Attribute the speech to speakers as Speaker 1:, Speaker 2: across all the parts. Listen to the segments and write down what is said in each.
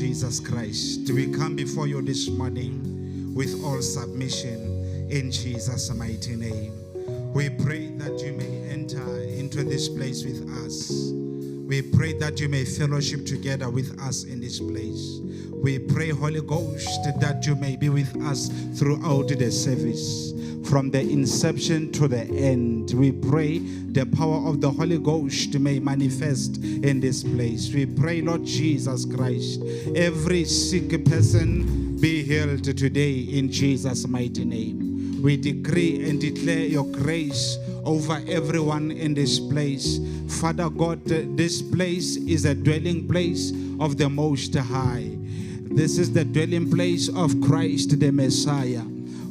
Speaker 1: Jesus Christ, we come before you this morning with all submission in Jesus' mighty name. We pray that you may enter into this place with us. We pray that you may fellowship together with us in this place. We pray, Holy Ghost, that you may be with us throughout the service. From the inception to the end, we pray the power of the Holy Ghost may manifest in this place. We pray, Lord Jesus Christ, every sick person be healed today in Jesus' mighty name. We decree and declare your grace over everyone in this place. Father God, this place is a dwelling place of the Most High. This is the dwelling place of Christ the Messiah.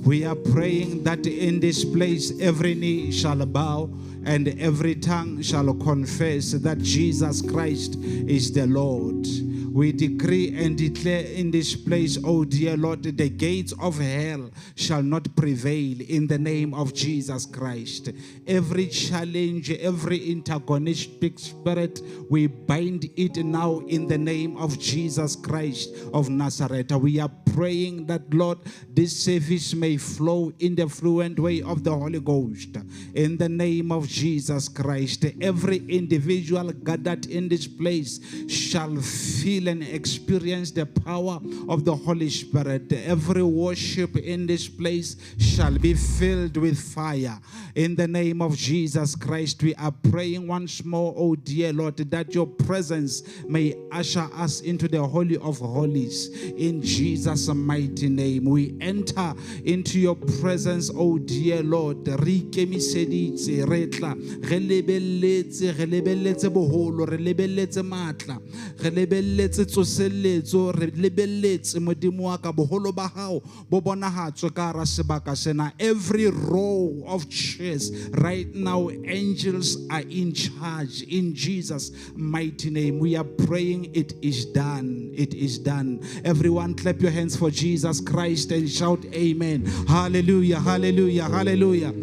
Speaker 1: We are praying that in this place every knee shall bow and every tongue shall confess that Jesus Christ is the Lord. We decree and declare in this place, oh dear Lord, the gates of hell shall not prevail in the name of Jesus Christ. Every challenge, every antagonistic spirit, we bind it now in the name of Jesus Christ of Nazareth. We are praying that, Lord, this service may flow in the fluent way of the Holy Ghost. In the name of Jesus Christ, every individual gathered in this place shall feel and experience the power of the Holy Spirit. Every worship in this place shall be filled with fire. In the name of Jesus Christ, we are praying once more, oh dear Lord, that your presence may usher us into the Holy of Holies. In Jesus' mighty name, we enter into your presence, oh dear Lord. Re ikemiseditse, re tla, re lebeletse boholo, re lebeletse matla, re lebeletse tsoseletso, re lebeletse modimo wa ka boholo ba hao bo bonahatswe ka hara sebaka sena. Every row of chairs right now, angels are in charge. In Jesus' mighty name, we are praying, it is done. It is done. Everyone clap your hands for Jesus Christ and shout amen. Hallelujah, hallelujah, hallelujah.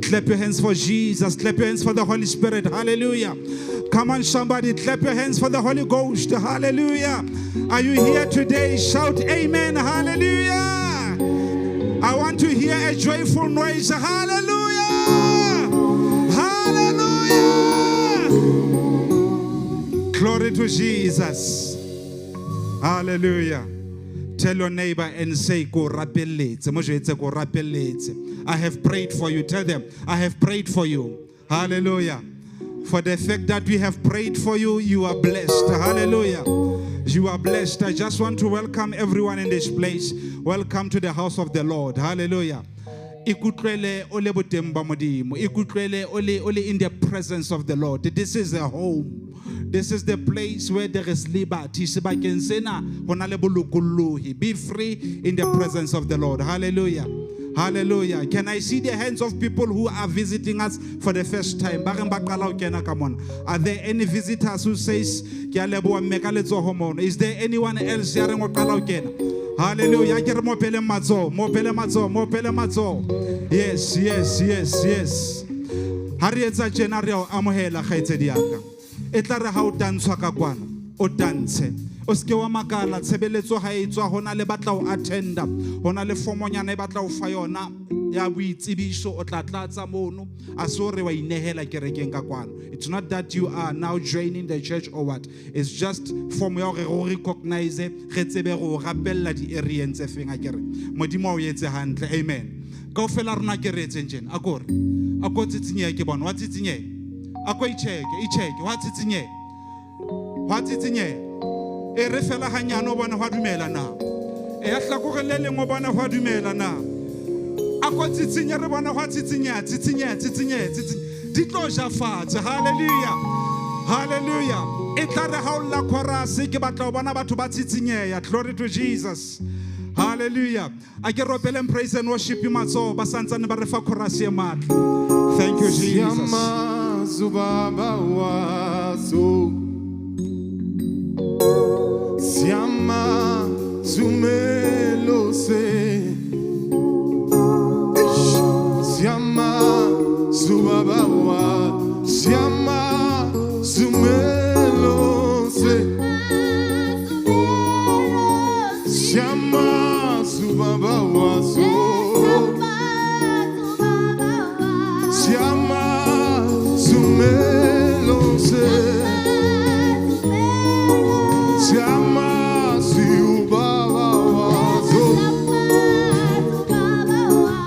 Speaker 1: Clap your hands for Jesus. Clap your hands for the Holy Spirit. Hallelujah. Come on, somebody, clap your hands for the Holy Ghost. Hallelujah. Are you here today? Shout amen. Hallelujah. I want to hear a joyful noise. Hallelujah. Hallelujah. Glory to Jesus. Hallelujah. Tell your neighbor and say, "Ko rapelletse." Mo jwetse ko rapelletse. I have prayed for you. Tell them, I have prayed for you. Hallelujah. For the fact that we have prayed for you, you are blessed. Hallelujah. You are blessed. I just want to welcome everyone in this place. Welcome to the house of the Lord. Hallelujah. Ikutlwele ole boteng ba Modimo. Ikutlwele ole in the presence of the Lord. This is a home. This is the place where there is liberty. Be free in the presence of the Lord. Hallelujah. Hallelujah. Can I see the hands of people who are visiting us for the first time? Come on. Are there any visitors who says, is there anyone else here? Hallelujah. Yes, yes, yes, yes. Harietsa jenario amohela khaitsediaka. Etla ha o tantswa ka kwana, o tantse. O ske wa makala tshebeletso ha etswa hona le batla o attenda, hona le formonyana e batla o fa yona ya boitsebiso o tla tlatsa mono a so re wa inehela kerekeng ka kwana. It's not that you are now joining the church or what. It's just form ya go recognize re tsebe go rapella di areas tse feng a kere. Modimo o yetse hantle. Amen. Ka o fela rena ke retse njena akore. Ako tsitsinye ke bona wa tsitsinye. Ako icheke wa tsitsinye. Wa tsitsinye. E re fela hanyano bona wa dumela na. E a hlakorelele ngo bona wa dumela na. Ako tsitsinye re bona wa tsitsinye. Di tlo ja fatshe. Hallelujah. Hallelujah. E tla re ha o la chorus ke batla o bona batho ba tsitsinyeya. Glory to Jesus. Hallelujah. I get up and praise and worship you, matso ba santsane ba re fa chorus ye matla. Thank you, Jesus.
Speaker 2: Siama zumelo se Siama zubabawa Siama zumelo se Siama subaba waso. Siama sumelose. Siama siubaba waso.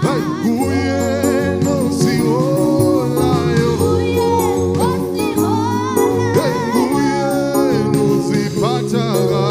Speaker 2: Hey, guye no siolayo. Hey, guye no sipataga.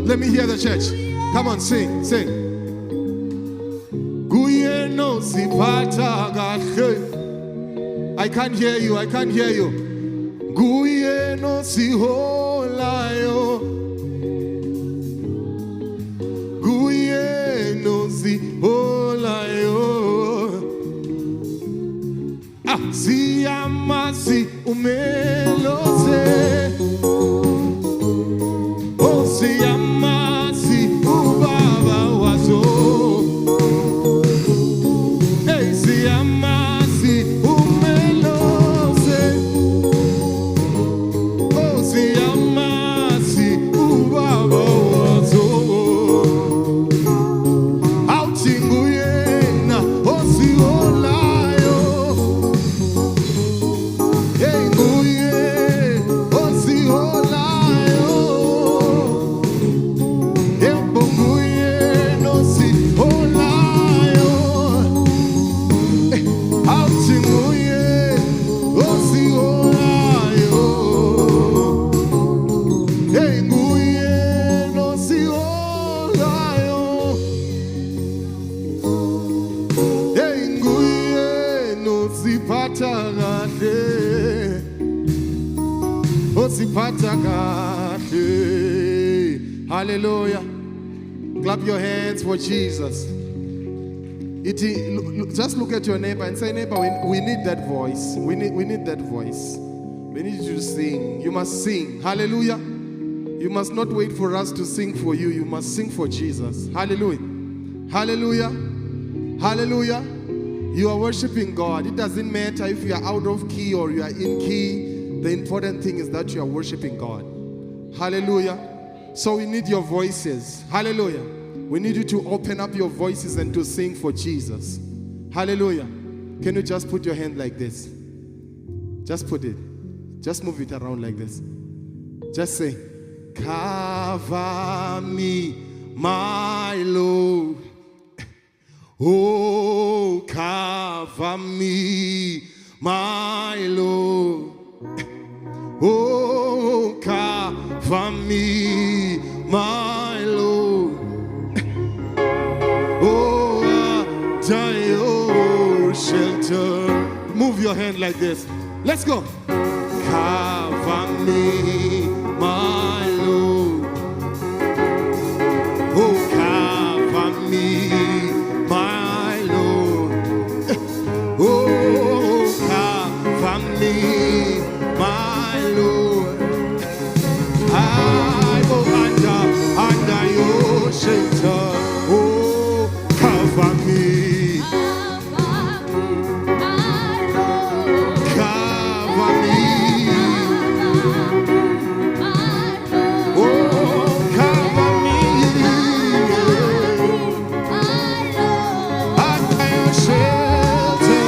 Speaker 2: Let me hear the church. Come on, sing, sing. I can't hear you, I can't hear you. Guye no siholayo. Guye no siholayo. Ah, siyamasi umelose. Oh, siyamasi ubaba wazo. Hey, siyamasi umelose. Oh, siyamasi ubaba wazo. Autinguyena, oh, siholayo. Hey, nguye, oh, siholayo. Hallelujah. Clap your hands for Jesus. Just look at your neighbor and say, neighbor, we need that voice. We need that voice. We need you to sing. You must sing. Hallelujah. You must not wait for us to sing for you. You must sing for Jesus. Hallelujah. Hallelujah. Hallelujah. You are worshiping God. It doesn't matter if you are out of key or you are in key. The important thing is that you are worshiping God. Hallelujah. So we need your voices. Hallelujah. We need you to open up your voices and to sing for Jesus. Hallelujah. Can you just put your hand like this? Just put it. Just move it around like this. Just say, cover me, my Lord. Oh, cover me, my Lord. Oh, cover me, my Lord. Oh, your shelter. Move your hand like this. Let's go. Cover me, my Lord. Oh, cover me, my Lord. Oh, cover me, my Lord. I go under your shelter. Oh, cover me. Cover me. Oh, cover me. Under your shelter.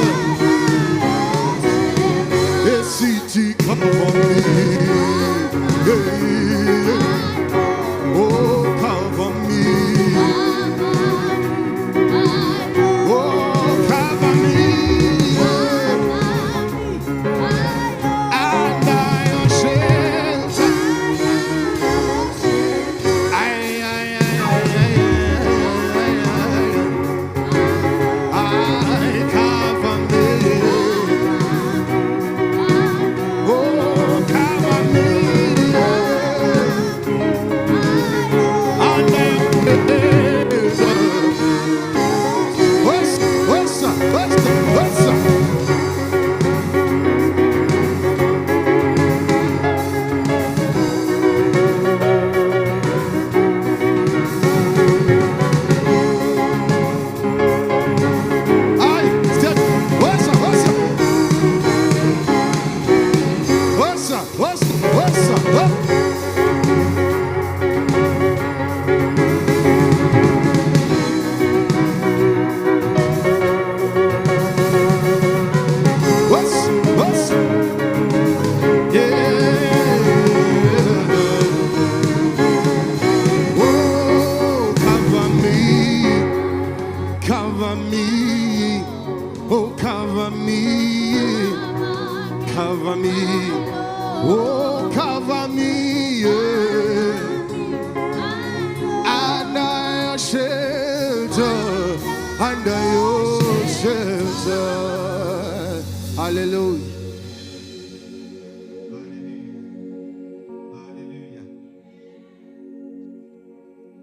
Speaker 2: Oh, cover me, cover me, oh, cover me, yeah. Under your shelter, under your shelter. Hallelujah.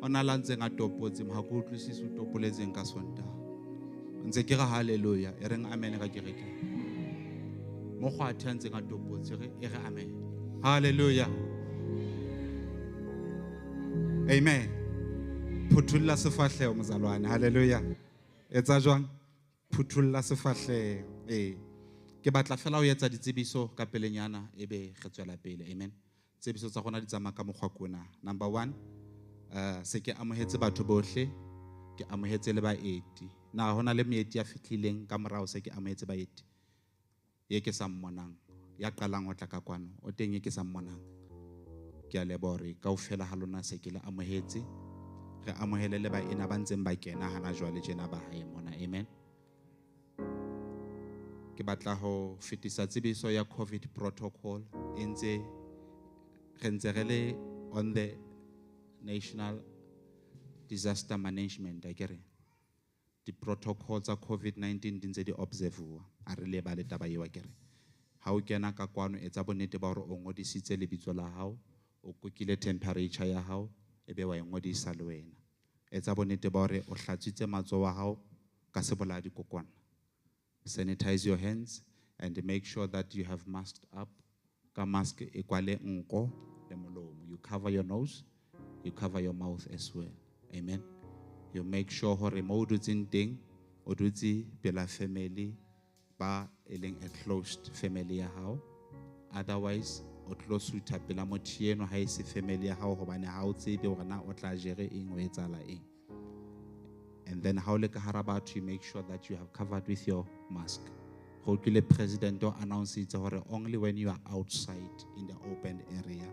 Speaker 1: Ona lantse nga topotse mha go utlwisisa utopoletseng ka sonta. Ntse ke ga hallelujah e reng amen ka kereke. Mo go a thantse nga topotse e re amen. Hallelujah. Amen. Phuthula sefahleo mzalwane. Hallelujah. Etsa jwang? Phuthula sefahleo. Ke batla fela o etsa ditsebiso ka pelenyana ebe re tswela pele. Amen. Tsebiso tsa gona di tsamaya ka mokgwa kona. Number 1, se ke amohetse batho bohle, ke amohetse le baeti. Na hona le moeti ya fitlileng ka morao se ke amohetse baeti. Ye ke sa mmonang, ya qalang ho tla ka kwano, o teng ye ke sa mmonang. Ke a lebore kaofela ha lona se ke le amohetse. Re amohele le baena ba ntseng ba kena hana jwale jena ba hae mona. Amen. Ke batla ho fetisa tsebiso ya COVID protocol e ntse re le on the National Disaster Management akere. Di protocols tsa COVID-19 di ntse di observewa a re le ba le taba eo akere. Ha o kena ka kwano etsa bonnete ba hore o ngodisitse lebitso la hao, o kokile temperature ya hao, ebe wa ngodisa le wena. Etsa bonnete ba hore o hlatswitse matsoho a hao ka sebolaya dikokwana. Sanitize your hands and make sure that you have masked up. Ka mask e kwale nko le molomo. You cover your nose, you cover your mouth as well. Amen. You make sure hore mo o dutseng teng o dutse pela family ba eleng a closed family ya hao. Otherwise o tlo suta pela motho eno ha ise family ya hao hobane ha o tsebe hore na o tla jere eng o etsala eng. And then how le ka hara batho, you make sure that you have covered with your mask. Go tlile president o announce it hore only when you are outside in the open area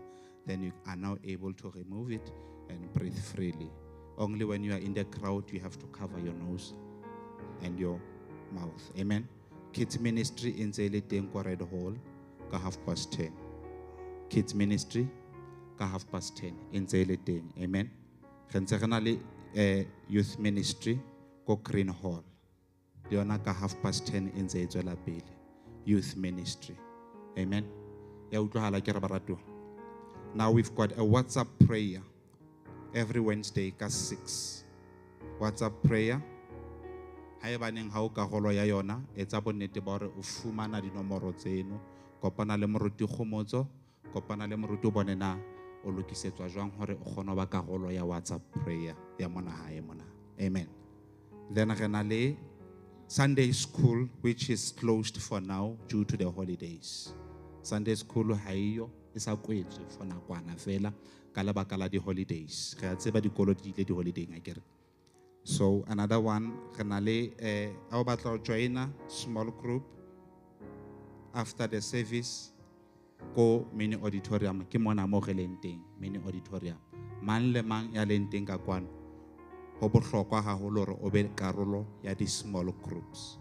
Speaker 1: then you are now able to remove it and breathe freely. Only when you are in the crowd you have to cover your nose and your mouth. Amen. Kids ministry in Zele Tenko Red Hall ka 10:30. Kids ministry ka 10:30 in Zele Ten. Amen. Renserenale youth ministry ko Green Hall. Diona ka 10:30 in Zele Pele. Youth ministry. Amen. Ya utlwahala ke re barato. Now we've got a WhatsApp prayer every Wednesday ka 6. WhatsApp prayer. Haebaneng ha o ka golo ya yona etsa bonnete ba hore o fumana dinomoro tseno, kopana le moruti khomotso, kopana le moruti bone na o lokisetswa jwang hore o kgona ba karolo ya WhatsApp prayer ya mona hae mona. Amen. Then rena le Sunday school which is closed for now due to the holidays. Sunday school haiyo isa kwetswe for nakwana fela ka lebaka la di holidays. Re a tseba dikolo di ile di holiday ngakere. So another one, rena le a batla join a small group after the service ko mini auditorium ke mona mo releng teng mini auditorium. Man le mang ya leng teng ka kwano ho bohlokwa haholo hore o be karolo ya di small groups.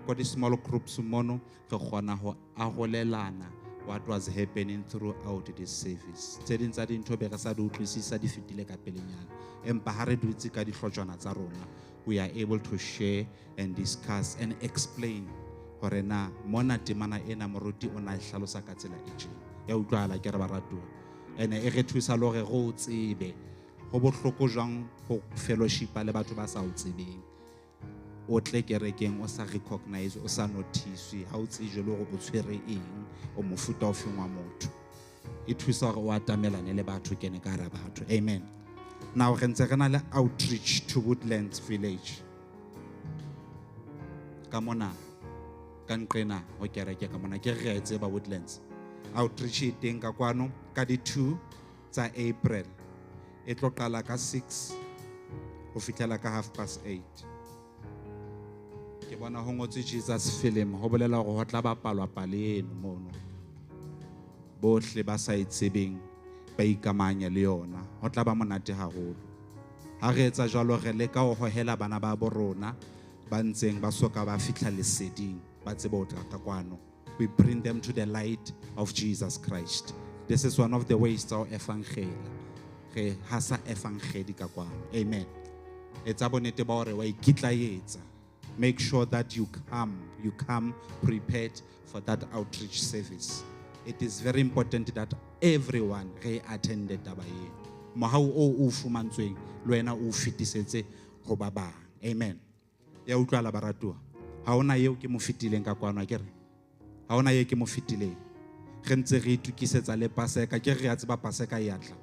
Speaker 1: Ko di small groups mono re kgona ho arolelana what was happening throughout this service. Tse ding tsa dintho be re sa di utlwisisa di fetile ka pelenyana. Empa ha re dutse ka dihlotshwana tsa rona, we are able to share and discuss and explain hore na mona temana ena moruti o na hlalosa ka tsela e tjena. Ya utlwahala ke re baratua. Ene e re thusa le hore go tsebe go bohloko jwang go fellowship le batho ba sa o tsebeng. O tle kerekeng o sa recognize o sa notice ha o tsije le go o tshwere eng o mofuta o fengwa motho. E thusa hore o atamelane le batho kene ka ra batho. Amen. Now re ntse rena le outreach to Woodlands village. Ka mona ka nqena ho kereke ka mona ke re etse ba Woodlands. Outreach e teng ka kwano ka di 2 tsa April. E tlo qala ka 6 ho fihlela ka 8:30. Ke bona ho ngotswe Jesus film ho bolela hore ho tla bapalwa paleng mono. Bohle ba sa itsebeng ba ikamanya le yona. Ho tla ba monate haholo. Ha re etsa jwalo re leka ho hohela bana ba borona ba ntseng ba soka ba fitla leseding ba tsebe ho tla ka kwano. We bring them to the light of Jesus Christ. This is one of the ways tsa ho evangela. Re hasa evangeli ka kwano. Amen. Etsa bonnete ba hore wa ikitlaetsa. Make sure that you come prepared for that outreach service. It is very important that everyone attended taba e. Mohau o fumantsweng le wena o fitisetse ho ba bang. Amen. Ya utlwala baratua. Ha ona yeo ke mo fitileng ka kwano akere. Ha ona yeo ke mo fitileng. Re ntse re itukisetsa le paseka ke re a tseba paseka e atla.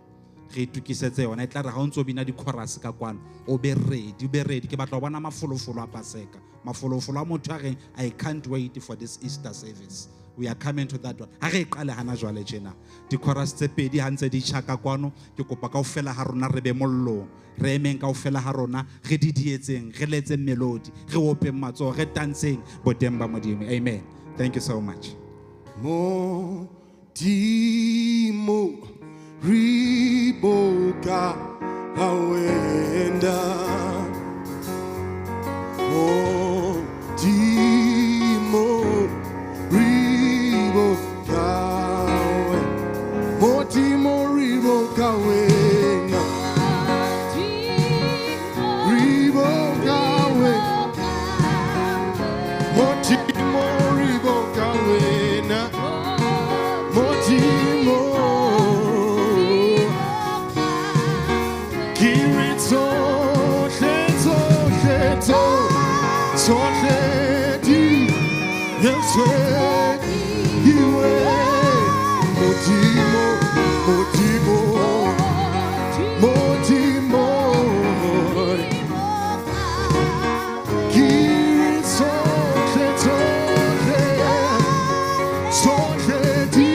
Speaker 1: Re itukisetse yona e tla re ha o ntse o bina di chorus ka kwano o be ready ke batla ho bona mafolofolo a paseka. Mafolofolo a motho a reng I can't wait for this Easter service. We are coming to that one. Ha re qale hana jwale tjena. Di chorus tse pedi ha ntse di tjhaka kwano ke kopa kaofela ha rona re be mollong. Re emeng kaofela ha rona re didietseng re letseng melody re openg matso re dancing boteng ba modimo. Amen. Thank you so much.
Speaker 2: Modimo riboka awenda. Modimo riboka we. Modimo riboka wena. Riboka we. Modimo riboka wena. Modimo Kiritso Sheto Sheto Sohedi Yeswe Iwe Modimo Modimo Modimo Kiritso Sheto Sohedi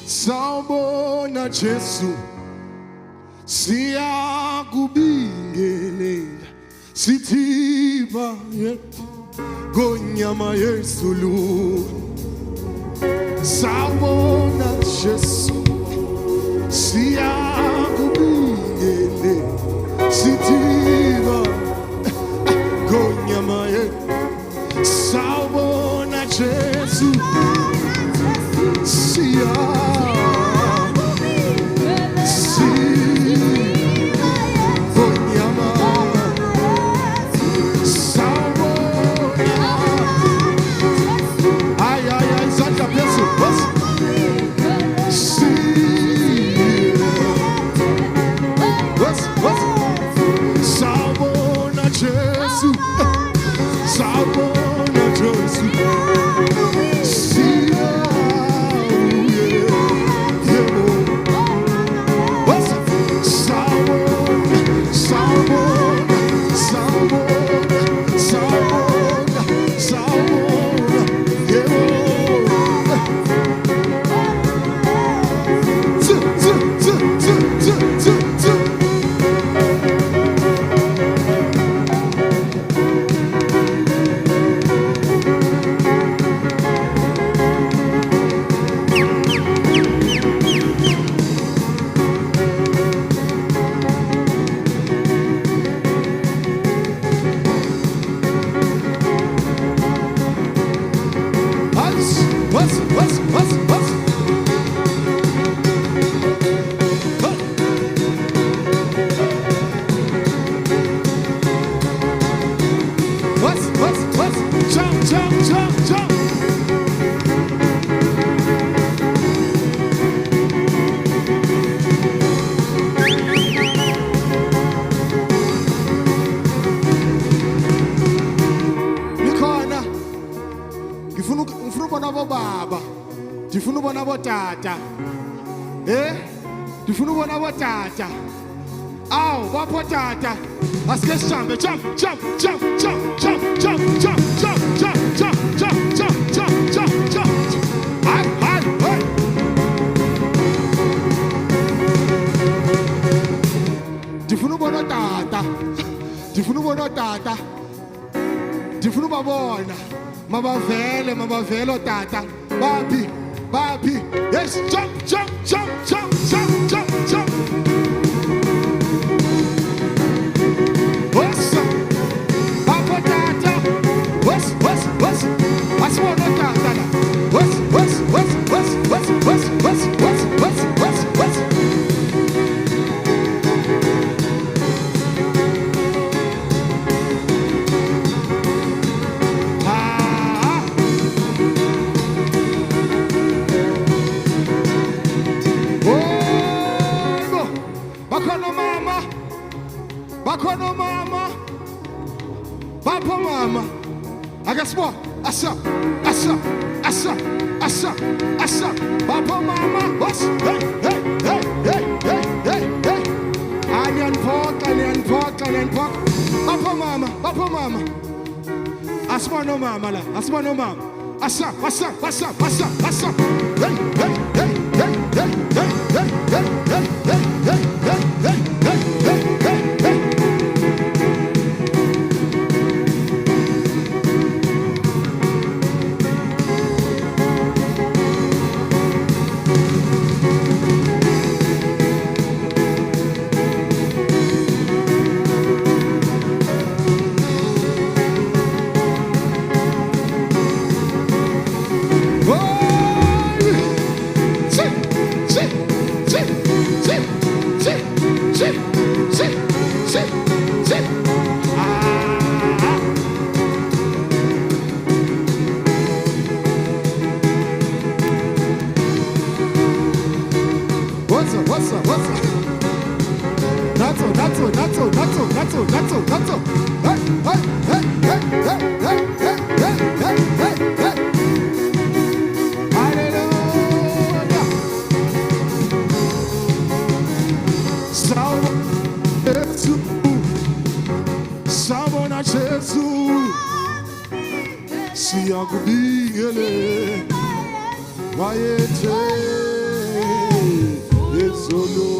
Speaker 2: Sawubona Jesu siyakubingelela sithiba yethu Gonyama Yesulu Sabona Jesu Siakubiyele Sitiva Gonyama Sabona Jesu Ndifuna ubona botata. Ndifuna ubona botata. Aw, bapho tata. Asike sihambe, jump. Hayi. Ndifuna ubona tata. Ndifuna ubabona. Mabavele tata. Babi. Yes, jump. What's up? Papa tata. What's? What's more than tata? What's? Bakono mama. Papa mama. I guess what? Asa. Papa mama. What's? Hey. Onion pork. Papa mama. Asma no mama. Asa. Hey. What's up? Natso. Hey. Hallelujah. Sabona Jesu. Siakubiyele. Wayete. Solo.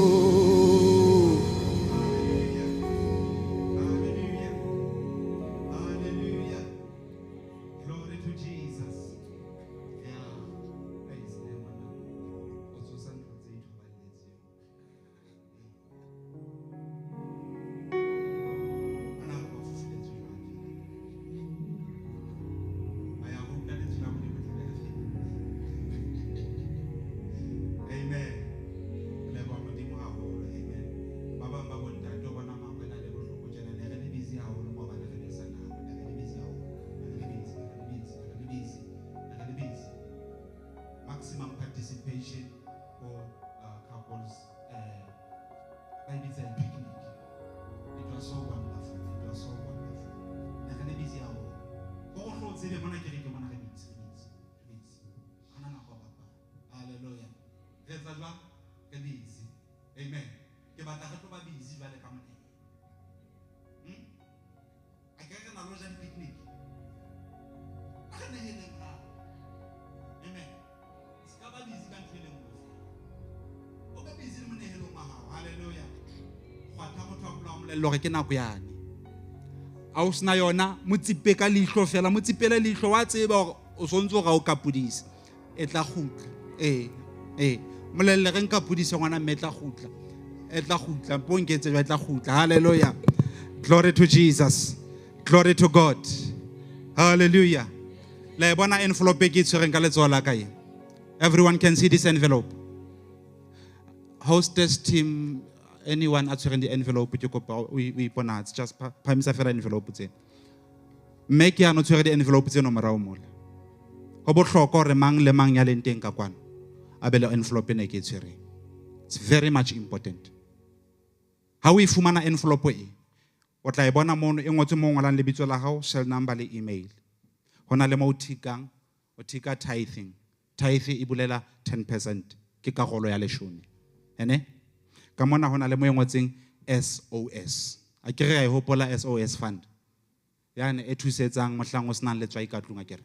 Speaker 1: participation for couples picnic. It was so wonderful. It was so wonderful. Hallelujah. Amen. I can't picnic. Amen. Hallelujah. Lore ke nako yane a o sna yona motsipe ka lihlo fela motsipele lihlo wa tseba gore o sontse ga o kapodisa e tla gutla molelle re nka pudisa ngwana mme tla gutla e tla gutla ponketse ba tla gutla. Hallelujah. Glory to Jesus. Glory to God. Hallelujah. La bona envelope ke tshwereng ka letsoa la ka. Everyone can see this envelope. Hostess team, anyone answering the envelope, we ponats just pamisa fela envelope tse. Make ya no tshwere the envelope tse no morao mola. Go botlhokwa re mang le mang ya leng teng ka kwano. Abele envelope ne ke tshwere. It's very much important. How we fumana envelope e? O tla e bona mo e ngotse mo ngwalang lebitso la hao, cell number le email. Hona le mo o tika tithing. Tithe e bulela 10%. Ke karolo ya leshome. Ene? Ka mona hona le mo e ngotseng SOS. A kere ya e hopola SOS fund. Yane e thusetsang mohlang o senang letswai ka tlung a kere.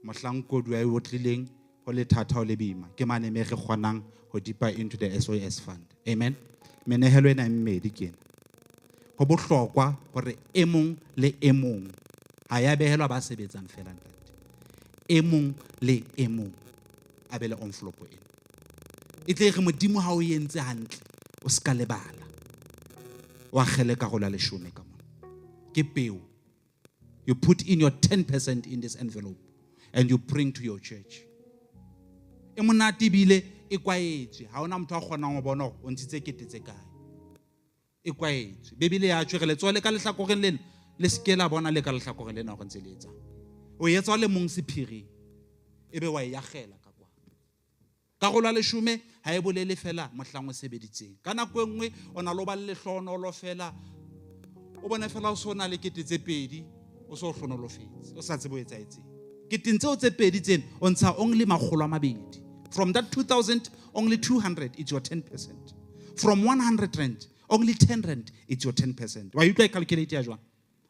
Speaker 1: Mohlang kodu ya e otlileng ho le thata ho le bima. Ke mane me re kgonang ho dipa into the SOS fund. Amen. Menehelo ena mmedi kena. Ho bohlokwa hore e mong le e mong ha ya behelwa ba sebetsang fela ntate. E mong le e mong a bele envelope ena. E tle re modimo ha o yentse hantle o ska lebala. Wa khele ka go la leshome ka mona. Ke peo. You put in your 10% in this envelope and you bring to your church. E monate bile e kwaetse ha ona motho a kgonang go bona o ntshitse kete tse kae. E kwaetse bebile ya tshwere le tsole ka lehlakoreng lena le skela bona le ka lehlakoreng lena go ntse le etsa o yetsa le mong sephiri ebe wa ya gela ka kwa ka go la leshome ha e bolele fela mohlang o sebeditseng ka nako engwe ona lo ba le hlono lo fela o bona fela o sona le kete tse pedi o so hlono lo fetse o sa tsebo etsa etseng kete ntse tse pedi tsena o ntsha only magolo a mabedi. From that 2,000 only 200 it's your 10%. From 100 rand only 10 rand it's your 10%. Why you try calculate ya jwang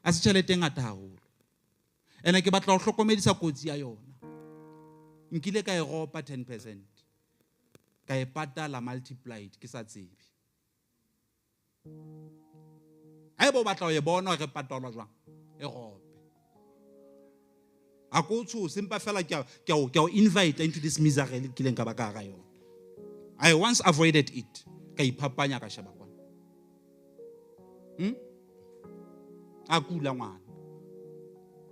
Speaker 1: a se tšhelete ngata haholo ene ke batla go hlokomedisa kotsi ya yona nkile ka e ropa 10% ka e patala multiplied ke sa tsebe a bo batla go e bona re patalwa jwang e rope a go tso sempa fela ke o invite into this misery ke leng ka ba ka ga yona. I once avoided it ka iphapanya ka sheba kwana a kula ngwana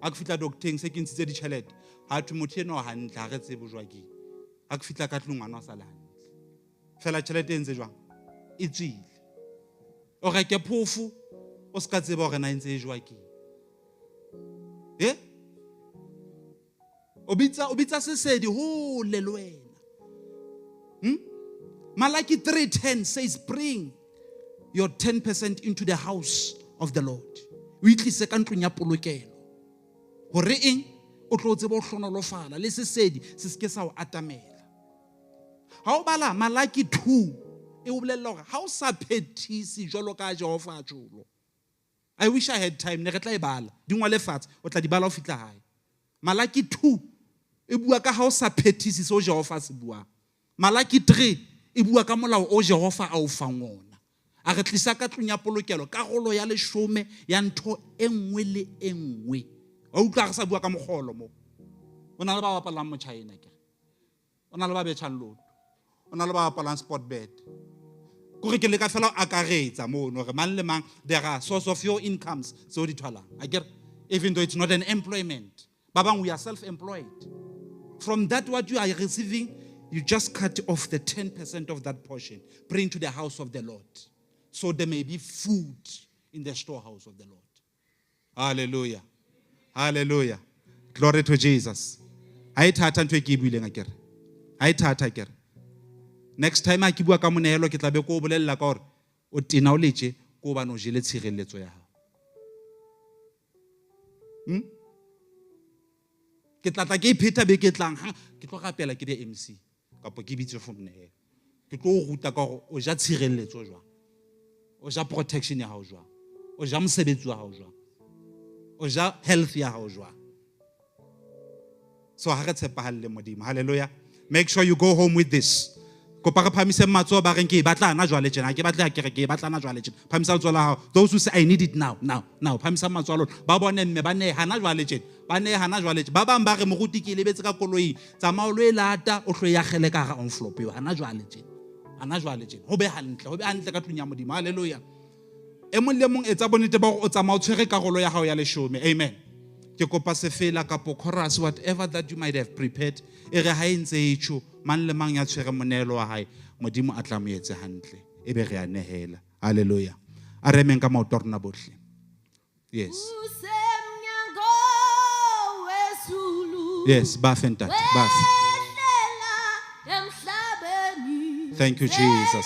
Speaker 1: a ke fitla doctor se ke ntse di tšhelete ha tu motho eno hantle ha re tsebo jwa ke a ke fitla ka tlung ngwana sa la hantle fela tšhelete entse jwang e tswile o re ke phofu o ska tseba gore na ntse jwa ke o bitsa sesedi ho le wena Malachi 3:10 says bring your 10% into the house of the Lord. We tlise ka ntlong ya polokelo hore eng o tlo tseba o hlonolofala le sesedi se se ke sa o atamela ha o bala Malachi 2 e o bolella hore ha o sa phethisi jwalo ka Jehova a tjolo. I wish I had time ne re tla e bala di ngwale fatshe o tla di bala o fitla hae. Malachi 2 e bua ka ha o sa phethisi so Jehova se bua. Malachi 3 e bua ka molao o Jehova a o fang ona a re tlisa ka tlong ya polokelo karolo ya leshome ya ntho engwe le engwe o utlwa re sa bua ka mogolo mo o na le ba bapalang mo China ke o na le ba betšhang loto o na le ba bapalang sport bet go re ke le ka fela akaretsa mo no re mang le mang there are source of your incomes so di tholang I get even though it's not an employment ba bang we are self-employed from that what you are receiving you just cut off the 10% of that portion bring to the house of the Lord so there may be food in the storehouse of the Lord. Hallelujah. Hallelujah. Glory to Jesus. I thata ntwe ke buile ngakere. I thata kere. Next time ha ke bua ka monehelo ke tla be ko bolella ka hore o tena o letse ko ba no jele tshireletso ya hao. Ke tla ke ipheta be ke tlang ke tlo gapela ke di MC kapo ke bitse for monehelo. Ke tlo o ruta ka hore o ja tshireletso jwang, o ja protection ya hao jwang, o ja mosebetsi wa hao jwang, o ja health ya hao jwang. So ha re tshepahalle modimo. Hallelujah. Make sure you go home with this. Kopa re phamise matso ba reng ke e batla na jwale tjena, ke batla ke re ke e batla na jwale tjena. Phamisa letso la hao. Those who say I need it now. Phamisa matso a lona. Ba bone mme ba ne hana jwale tjena. Ba ne hana jwale tjena. Ba bang ba re moruti ke lebetse ka koloi. Tsamao lo e lata o hlo ya khele ka ga envelope yo. Hana jwale tjena. Hana jwale tjena. Ho be hantle ka tlung ya modimo. Hallelujah. E mong le mong etsa bonnete ba go o tsamao tshwere karolo ya hao ya leshome. Amen. Ke kopa se fela kapo chorus whatever that you might have prepared. E re ha e ntse e tsho man le mang ya tshwere monelo wa hae modimo a tla mo etse hantle e be re a nehela. Hallelujah. A re meng ka maoto rona bohle. Yes. Yes, bath and that. Bath. Thank you, Jesus.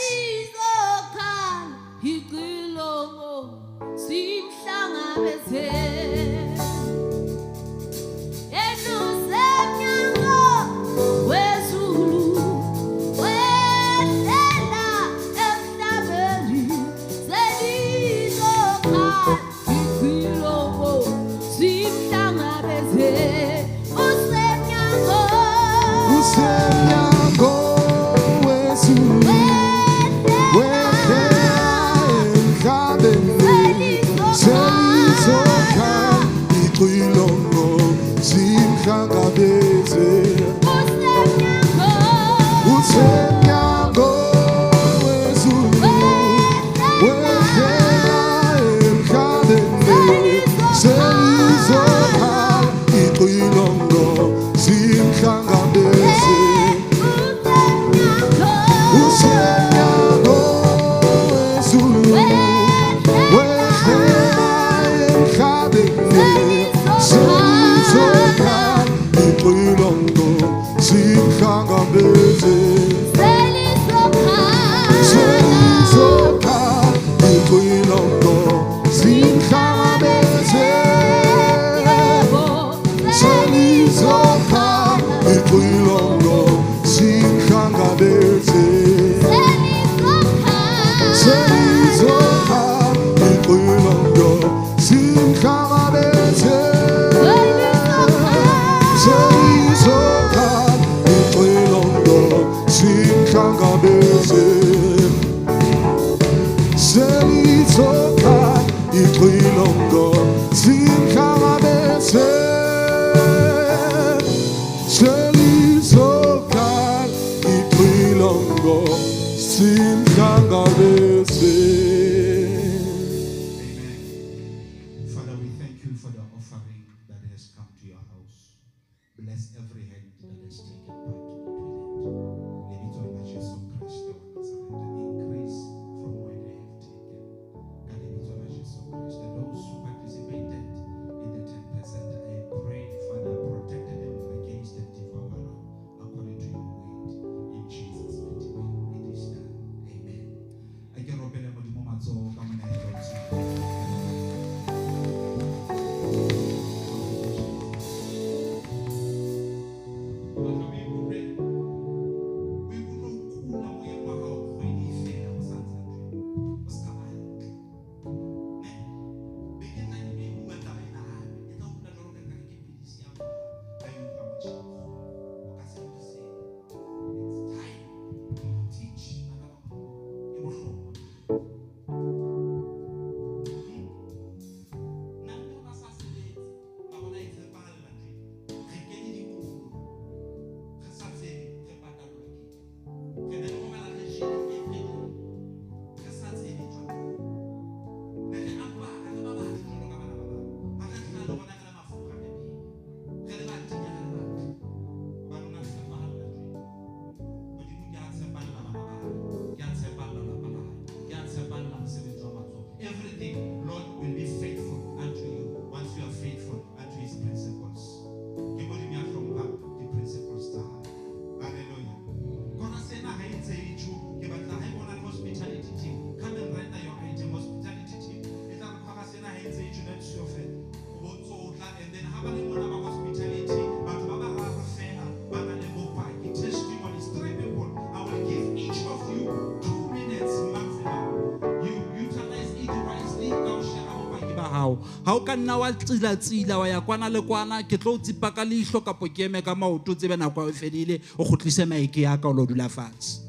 Speaker 3: ha o ka nna wa tsila wa ya kwana le kwana ke tlo tsipa ka leihlo ka po ke eme ka maoto tsebe nako e fedile o khotlise maike ya ka o lo dula fatshe.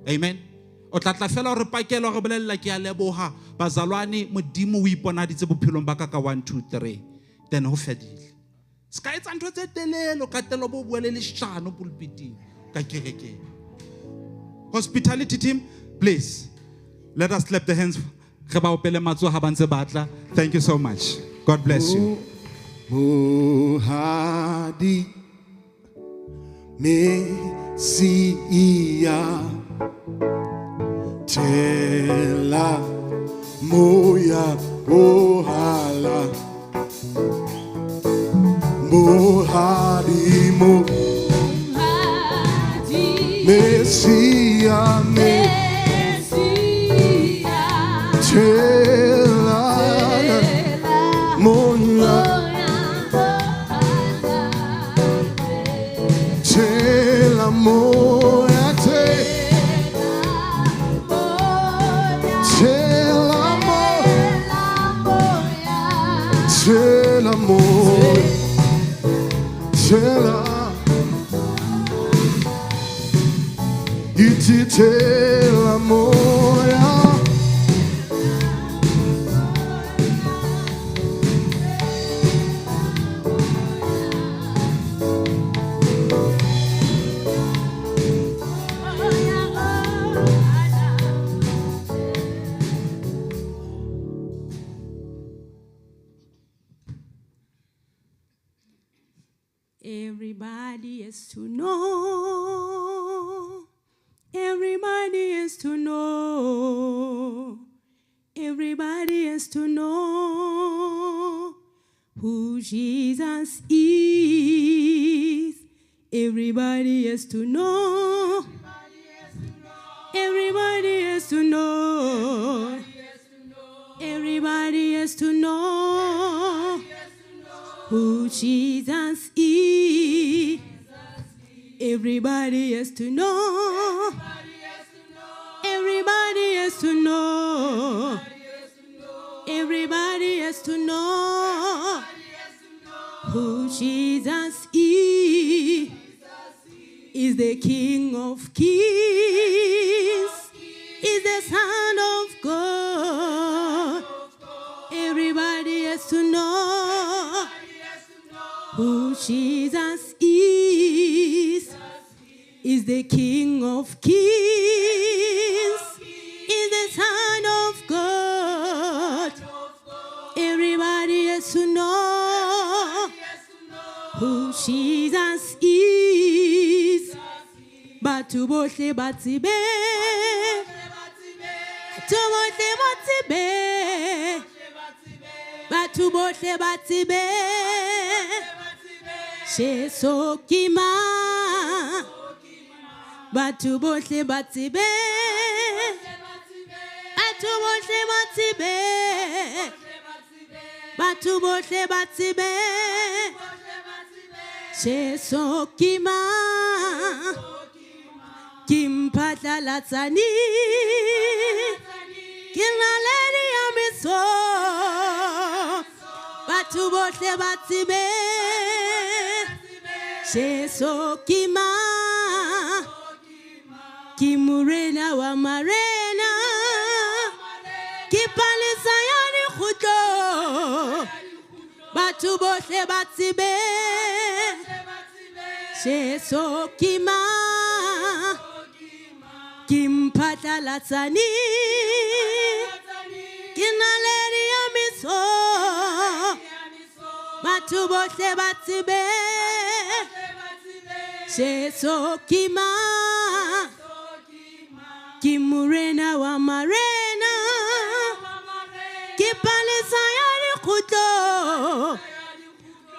Speaker 3: Amen. O tla fela re pakela re bolella ke a leboha bazalwane modimo o iponaditse bophelong ba ka ka 1 2 3 then ho fedile. Ska etsa ntho tse telelo ka telo bo buele le shano pulpiting ka kereke. Hospitality team, please let us clap the hands. Thank you so much. God bless you.
Speaker 2: Muhadi Mesia Tela Moya Ohala Muhadi Mesia Tela Moya Tela Moya Tela Moya Tela Iti Tela Moya.
Speaker 4: Everybody has to know. Everybody has to know. Everybody has to know who Jesus is. Everybody has to know. Everybody has to know. Everybody has to know who Jesus is. Everybody has to know. Everybody has to know. Everybody has to know who Jesus is the King of Kings, is the Son of God. Everybody has to know who Jesus is the King of Kings, is the Son of God. Everybody has to know who Jesus is. Batu bohle batibe, batu bohle batibe, batu bohle batibe. Sheso kima, batu bohle batibe, batu bohle batibe, batu bohle batibe. Sheso kima, kimpatla latsani, kinaleni amiso, batu bohle batibe. Sheso kima, kimurena wa marena, kipalisa yani khuto, batu bohle batibe. Sheso kima, kimpatla latsani, kinaleri amiso, batu bohle batibe. Sheso kima, kimurena wa marena, kipalisa yani khuto,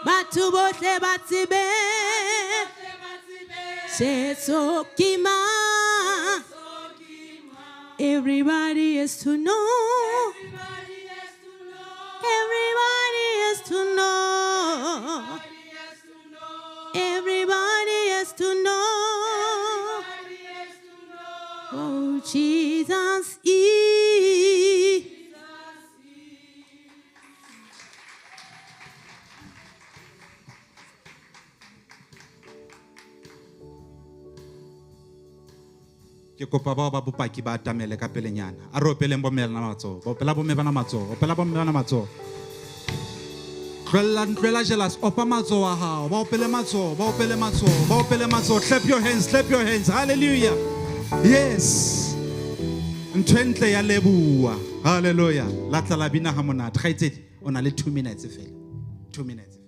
Speaker 4: batu bohle batibe. Sheso kima, everybody has to know. Everybody has to know. Everybody has to know. Oh, Jesus is.
Speaker 3: ke kopa bao ba bopaki ba atamele ka pelenyana a re opeleng bomelana matsoho ba opela bomme bana matsoho opela bomme bana matsoho tlohela jealous opa matsoho a hao ba opele matsoho ba opele matsoho ba opele matsoho clap your hands hallelujah yes ntho e ntle ya leboa hallelujah la tla la bina ha monate kgaitsedi o na le 2 minutes fela 2 minutes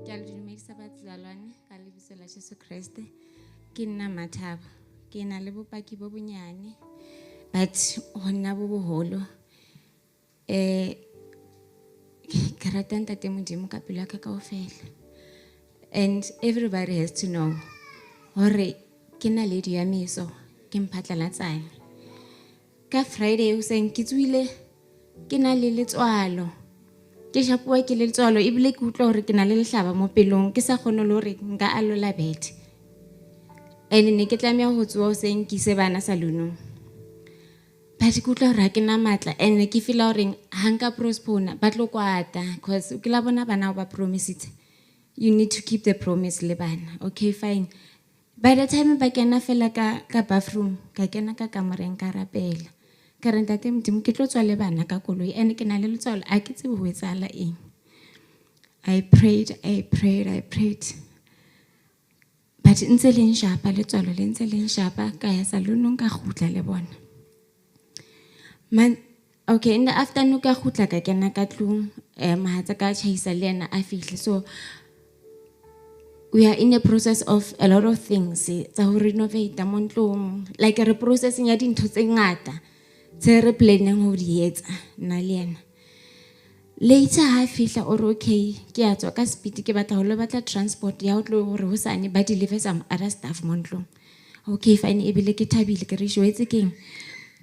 Speaker 5: ke a le dumedisa batswalwane ka lebitso la Jesu Kriste ke nna Mathabo ke na le bopaki bo bonyane but hona bo boholo ke rata ntate Modimo ka pelo ya ka kaofela and everybody has to know hore ke na le diamiso ke mphatlalatsane ka Friday hoseng ke tswile ke na le letswalo ke shapua ke le letswalo ebile ke utlwa hore ke na le lehlaba mo pelong ke sa kgone le hore nka alola bete ene ne ke tlameha ho tswa hoseng ke se bana salonong ba di kutla hore ha ke na matla ene ke feel hore ha nka postpone ba tlo kwata because ke la bona bana ba promised you need to keep the promise le bana okay fine by the time ba kena fela ka bathroom ka kena ka kamareng ka rapela ka re ntate Modimo ke tlo tswa le bana ka koloi ene ke na le letswalo a ke tsebe ho etsala eng I prayed but ntse le nshapa letswalo le ntse le nshapa ka ya salonong ka khutla le bona man okay in the afternoon ka khutla ka kena ka tlung mahatsa ka chaisa le ena a fihle so we are in a process of a lot of things tsa ho renovate mo ntlong like re processing ya dintho tse ngata tse re planning ho di etsa nna le ena later ha fihla or okay ke a tswa ka speed ke batla ho lo batla transport ya ho tlo hore hosane ba deliver some other stuff mo ntlong okay fine ebile ke thabile ke re shwetse keng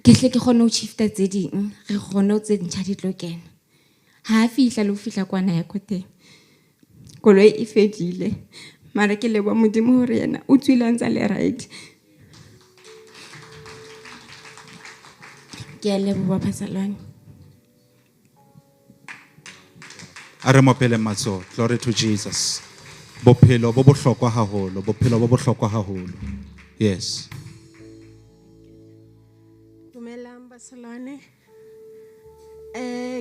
Speaker 5: ke hle ke kgone ho shifta tse ding re kgone ho tse ntjha di tlo kena ha fihla lo fihla kwana ya kote koloi e fedile mara ke leboha Modimo hore yena o tswile ntsa le right ke a leboha Phasalwane
Speaker 3: are mopele matsoho glory to Jesus bophelo bo bohlokwa haholo yes
Speaker 4: Dumelang Basalwane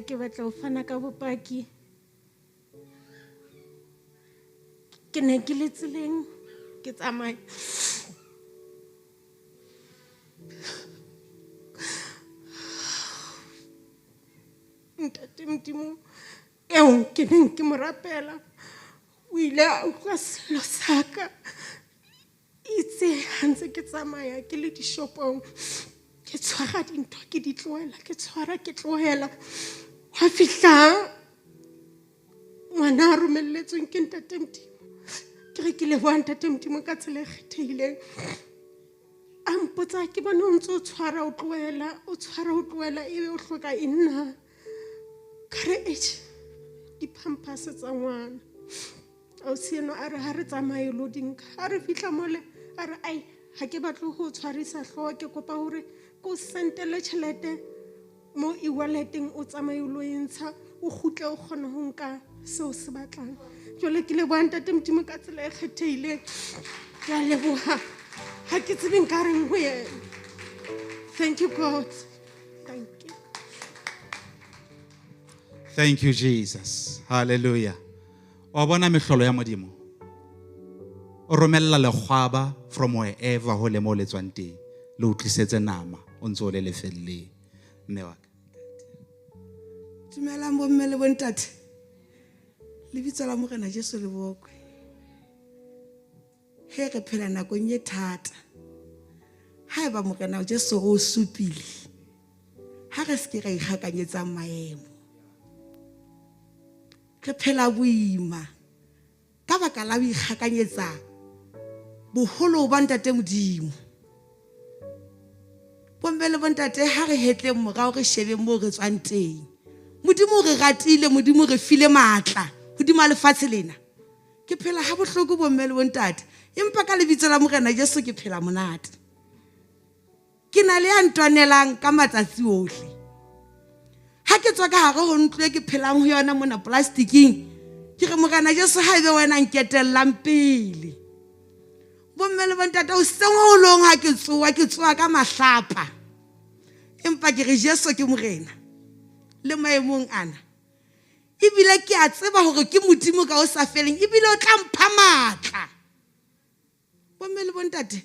Speaker 4: ke batla ho fana ka bopaki ke ne ke le tseleng ke tsamaya ntate Modimo eo ke neng ke mo rapela o ile a utlwa selo sa ka itse ha ntse ke tsamaya ke le dishopong ke tshwara dintho ke di tlohela ke tlohela wa fihla ngwana a romelletsweng ke ntate Modimo ke re ke leboha ntate Modimo ka tsela e kgethehileng a mpotsa ke bona o ntse o tshwara o tlohela ebe o hloka enna ka re di-pampers tsa ngwana ausi eno a re ha re tsamaye lo dinka a re fihla mole a re ai ha ke batle ho tshwarisa hlooho ke kopa hore ko sentele tjhelete mo e-walleteng o tsamaye lo entsha o khutle o kgona ho nka seo se batlang jole ke leboha ntate Modimo ka tsela e kgethehileng ke a leboha ha ke tsebe nka reng ho yena thank you God
Speaker 3: thank you Jesus hallelujah wa bona mehlolo ya Modimo o romella lekgwaba from wherever ho le mo le tswang teng le utlisetse nama o ntse o le lefelle mme wa ka
Speaker 6: dumelang bomme le bontate le bitsa la Morena Jesu le bokwe he re phela nakong e thata ha eba Morena Jesu o supile ha re se ke ra ikgakanyetsa maemo re phela boima ka baka la ho ikgakanyetsa boholo ba ntate Modimo bomme le bontate ha re hetle morao re shebe mo re tswang teng Modimo re ratile Modimo re file matla hodima lefatshe lena ke phela ha bohloko bomme le bontate empa ka lebitso la Morena Jesu ke phela monate ke na le a ntwanelang ka matsatsi ohle ha ke tswa ka hare ho ntlo ke phelang ho yona mona plasticing ke re Morena Jesu ha ebe wena nketellang pele bomme le bontate o sengolong ha ke tsoa ka mahlapa empa ke re Jesu ke morena le maemong ana ebile ke a tseba hore ke modimo ka o sa feleng ebile o tla mpha matla bomme le bontate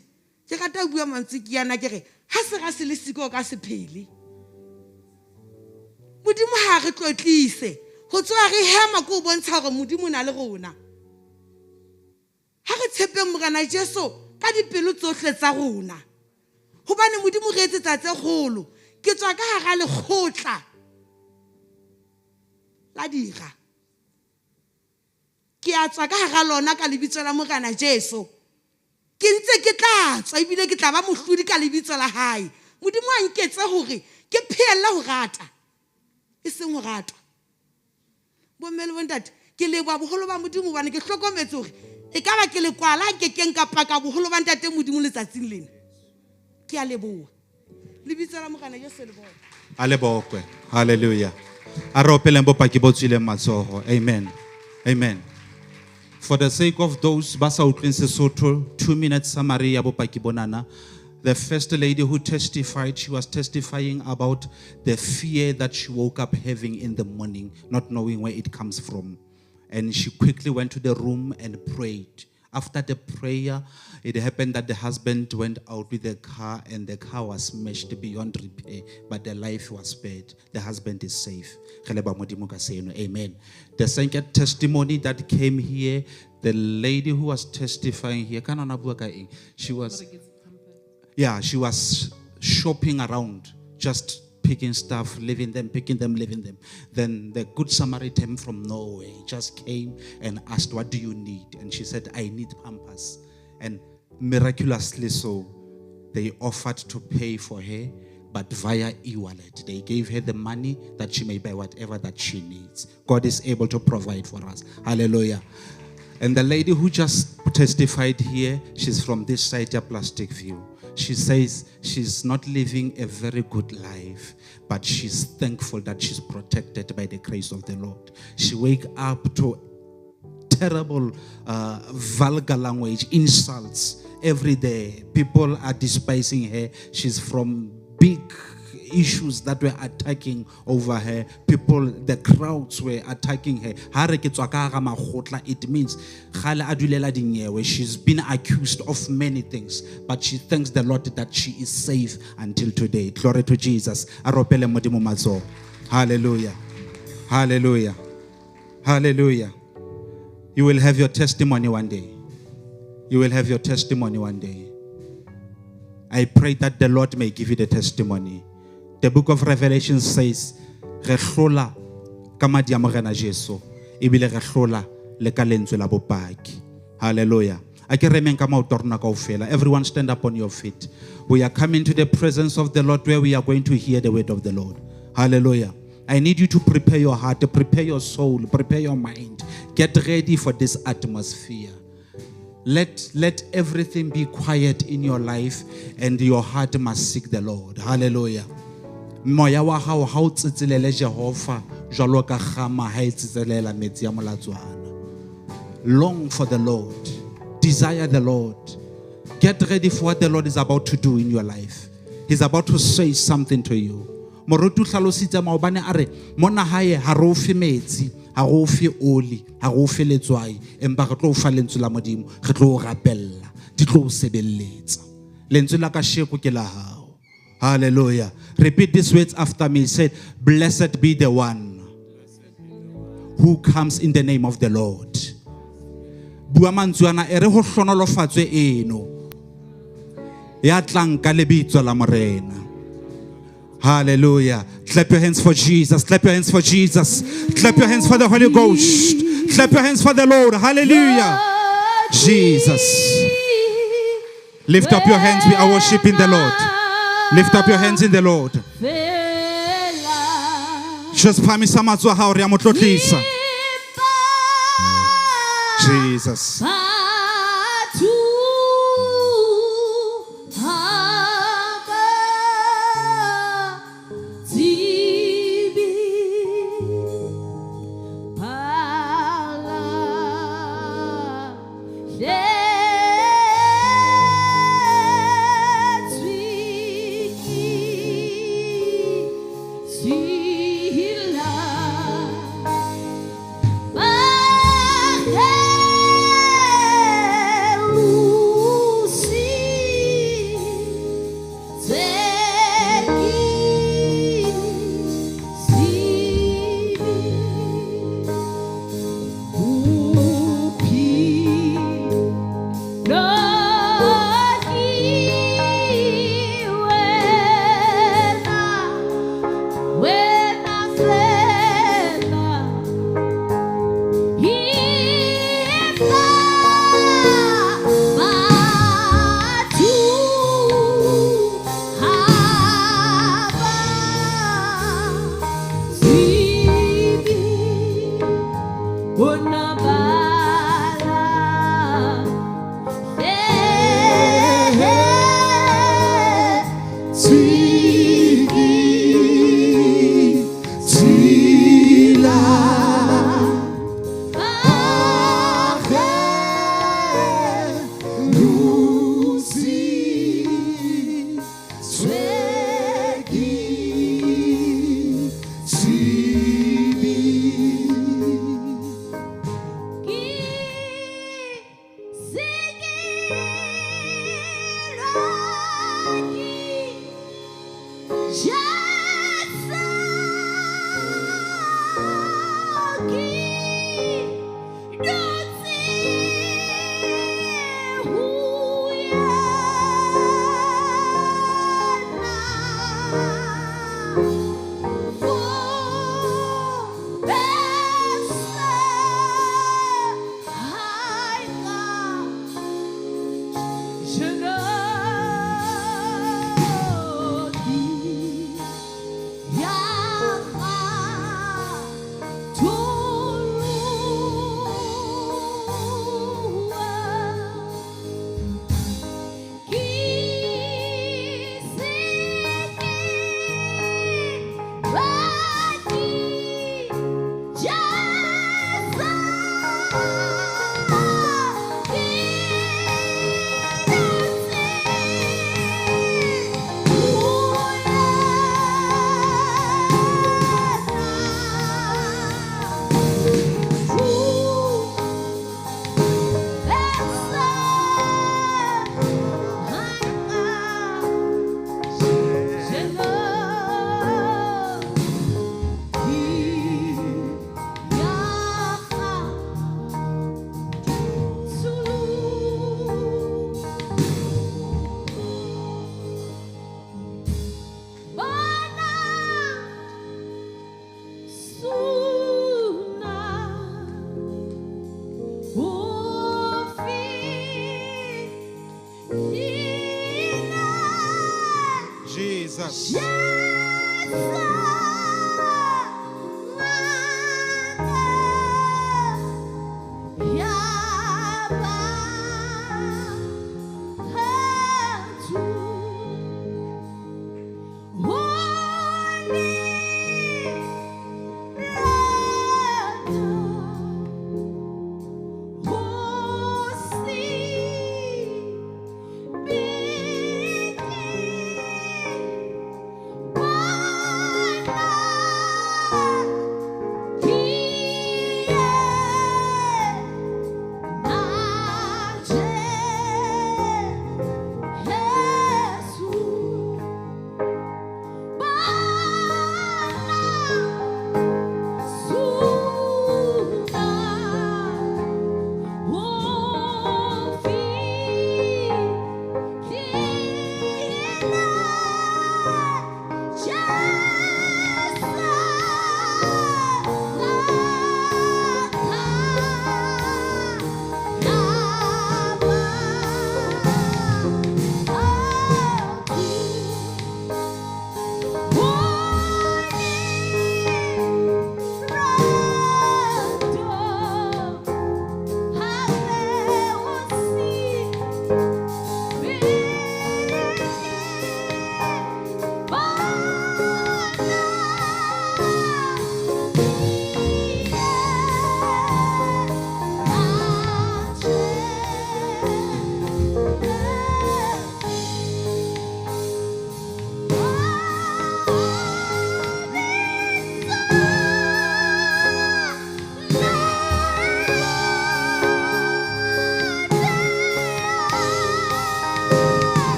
Speaker 6: ke rata bua mantsi ke yana ke re ha se ga se le siko ka sephele modimo ha re tlotlise go tswa re hema go bontsha gore modimo na le rona ha re tshepeng morena Jesu ka dipelo tsohle tsa rona hobane modimo re etsetsa tse kgolo ke tswa ka hara lekgotla la dira ke a tswa ka hara lona ka lebitso la morena Jesu ke ntse ke tla tswa ebile ke tla ba mohlodi ka lebitso la hae modimo a nketse hore ke phela ho rata e seng ho ratwa bomme le bontate ke leboha boholo ba modimo bana ke hlokometse hore e ka ba ke le kwala ke keng ka paka boholo ba ntate modimo letsatsing lena ke a leboha lebitso la morena Jesu le bona
Speaker 3: a lebokwe hallelujah a re opeleng bopaki bo tswileng matsogo amen amen. For the sake of those basa utlweng Sesotho 2 minutes summary ya bopaki bonana. The first lady who testified, she was testifying about the fear that she woke up having in the morning, not knowing where it comes from. And she quickly went to the room and prayed. After the prayer, it happened that the husband went out with the car and the car was smashed beyond repair, but the life was spared. The husband is safe. Amen. The second testimony that came here, the lady who was testifying here, she was shopping around, just picking stuff, leaving them, picking them, leaving them. Then the good Samaritan from Norway just came and asked, what do you need? And she said, I need Pampers. And miraculously so, they offered to pay for her, but via e-wallet. They gave her the money that she may buy whatever that she needs. God is able to provide for us. Hallelujah. And the lady who just testified here, she's from this side, a Plastic View. She says she's not living a very good life, but she's thankful that she's protected by the grace of the Lord. She wake up to terrible, vulgar language, insults every day. People are despising her. She's from big issues that were attacking over her. People, the crowds were attacking her. It means she's been accused of many things, but she thanks the Lord that she is safe until today. Glory to Jesus. Hallelujah. Hallelujah. Hallelujah. You will have your testimony one day. You will have your testimony one day. I pray that the Lord may give you the testimony. The book of Revelation says, Hallelujah. Everyone stand up on your feet. We are coming to the presence of the Lord where we are going to hear the word of the Lord. Hallelujah. I need you to prepare your heart, to prepare your soul, prepare your mind. Get ready for this atmosphere. Let everything be quiet in your life and your heart must seek the Lord. Hallelujah. Moya wa hao ha o tsetselele Jehova jwalo ka gama ha e tsetselela metsi ya molatswana. Long for the Lord. Desire the Lord. Get ready for what the Lord is about to do in your life. He's about to say something to you. Morutu hlalositse maobane are mona hae ha re o fe metsi, ha re o fe oli, ha re o fe letswai, empa re tlo o fa lentswe la modimo, re tlo o rapella, di tlo o sebelletsa. Lentswe la ka sheko ke la hao. Hallelujah. Repeat these words after me. Say, blessed be the one who comes in the name of the Lord. Bua mantswana ere ho hlonolofatswe eno. Ya tlang ka lebitso la morena. Hallelujah. Clap your hands for Jesus. Clap your hands for Jesus. Clap your hands for the Holy Ghost. Clap your hands for the Lord. Hallelujah. Jesus. Lift up your hands. We are worshiping the Lord. Lift up your hands in the Lord. Just promise Jesus.
Speaker 7: Yeah.
Speaker 1: Jesus.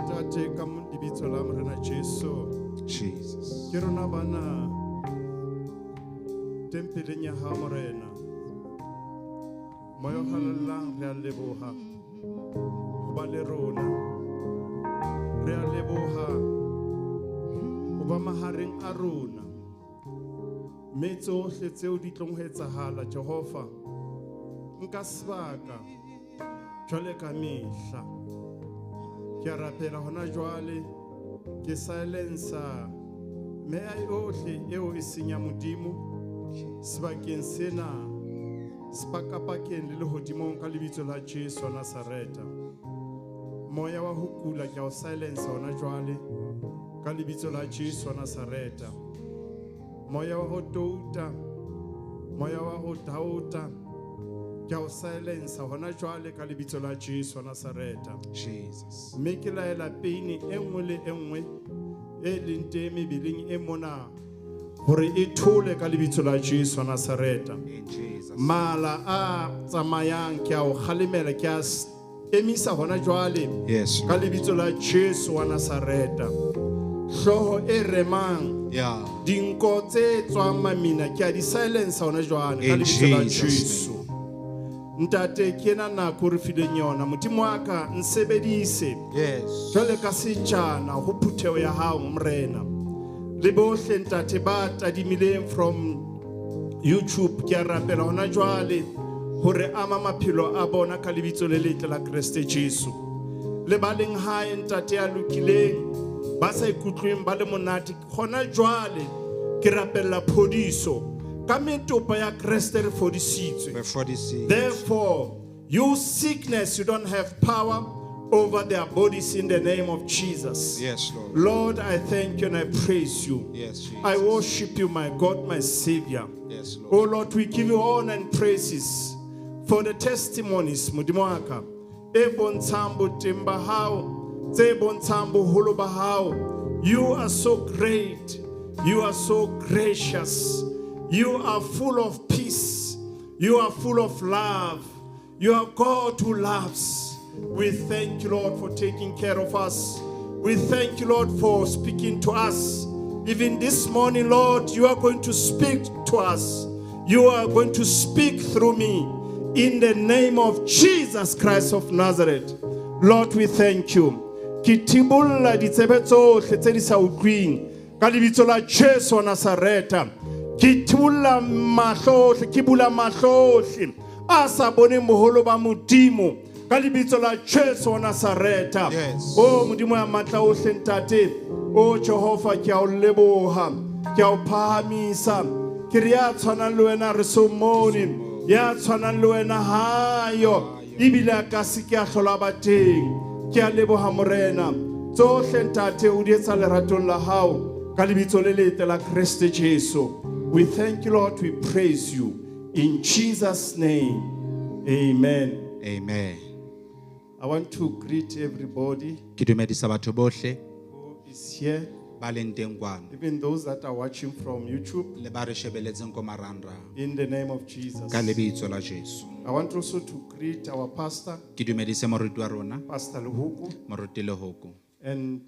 Speaker 7: Tate ka mo dibitso la mo rena Jesu.
Speaker 1: Jesus.
Speaker 7: Ke rona bana tempeleng ya ha morena. Moyo halelang re a leboha. Ho ba le rona. Re a leboha. Ho ba mahareng a rona. Mme tsohle tseo di tlong ho etsahala Jehova. Nka sebaka jwale ka mehla. Ke rapela hona jwale ke silencer me ai ohle eo e senya modimo sebakeng sena sepakapakeng le lehodimong ka lebitso la Jesu wa Nazareta. Moya wa ho kula ke o silence hona jwale ka lebitso la Jesu wa Nazareta. Moya wa ho touta, moya wa ho dauta ke o silence hona jwale ka lebitso la Jesu wa Nazareta.
Speaker 1: Jesus.
Speaker 7: Mme ke laela peine e nngwe le e nngwe e leng teng mebileng e mona hore e thole ka lebitso la Jesu wa Nazareta.
Speaker 1: In Jesus.
Speaker 7: Mala a tsamayang ke a o kgalemela ke a emisa hona jwale
Speaker 1: Yes.
Speaker 7: ka lebitso la Jesu wa Nazareta. Hloho e remang
Speaker 1: Yeah.
Speaker 7: dinko tse tswang mamina ke a di silence hona jwale ka
Speaker 1: In
Speaker 7: lebitso la
Speaker 1: Jesus'
Speaker 7: Jesu. Ntate ke na nako re fileng yona modimo wa ka nsebedise
Speaker 1: Yes.
Speaker 7: jwale ka setjana ho phutheo ya hao morena le bohle ntate ba tadimileng from YouTube ke a rapela hona jwale hore ama maphelo a bona ka lebitso le letle la Kriste Jesu le ba leng hae ntate a lokileng ba sa ikutlweng ba le monate hona jwale ke rapela phodiso ka metopo ya Kriste re fodisitswe.
Speaker 1: Before this seed.
Speaker 7: Therefore, you sickness, you don't have power over their bodies in the name of Jesus.
Speaker 1: Yes, Lord.
Speaker 7: Lord, I thank you and I praise you.
Speaker 1: Yes, Jesus.
Speaker 7: I worship you, my God, my Savior.
Speaker 1: Yes, Lord.
Speaker 7: Oh Lord, we give you honor and praises for the testimonies, Mudimwaka, e bontshang boteng ba hao, tse bontshang boholo ba hao. You are so great. You are so gracious. You are full of peace. You are full of love. You are God who loves. We thank you, Lord, for taking care of us. We thank you, Lord, for speaking to us. Even this morning, Lord, you are going to speak to us. You are going to speak through me. In the name of Jesus Christ of Nazareth. Lord, we thank you. Ki tibulla ditsebe tsohle tse di sa utlwing ka lebitso la Jesu wa Nazareta. Ki tibulla mahlohle, ki bula mahlohle a sa boneng boholo ba Modimo ka lebitso la Jesu wa Nazareta.
Speaker 1: Yes.
Speaker 7: Oh Modimo ya matla ohle ntate. Oh Jehova, ke a o leboha, ke a o phahamisa. Ke re ya tshwanang le wena re so mone, ya tshwanang le wena hayo ebile a ka se ke a hlola ba teng. Ke a leboha morena tsohle ntate o di etsa leratong la hao ka lebitso le lete la Kriste Jesu. We thank you, Lord. We praise you in Jesus' name. Amen.
Speaker 1: Amen.
Speaker 7: I want to greet everybody
Speaker 3: Ke dumedisa batho bohle
Speaker 7: who is here,
Speaker 3: ba leng teng kwano
Speaker 7: even those that are watching from YouTube,
Speaker 3: le ba re shebeletseng ko marangrang
Speaker 7: in the name of Jesus.
Speaker 3: ka lebitso la Jesu.
Speaker 7: I want also to greet our pastor,
Speaker 3: Ke dumedise moruti wa rona,
Speaker 7: Pastor Luhuku,
Speaker 3: moruti Lehoko,
Speaker 7: and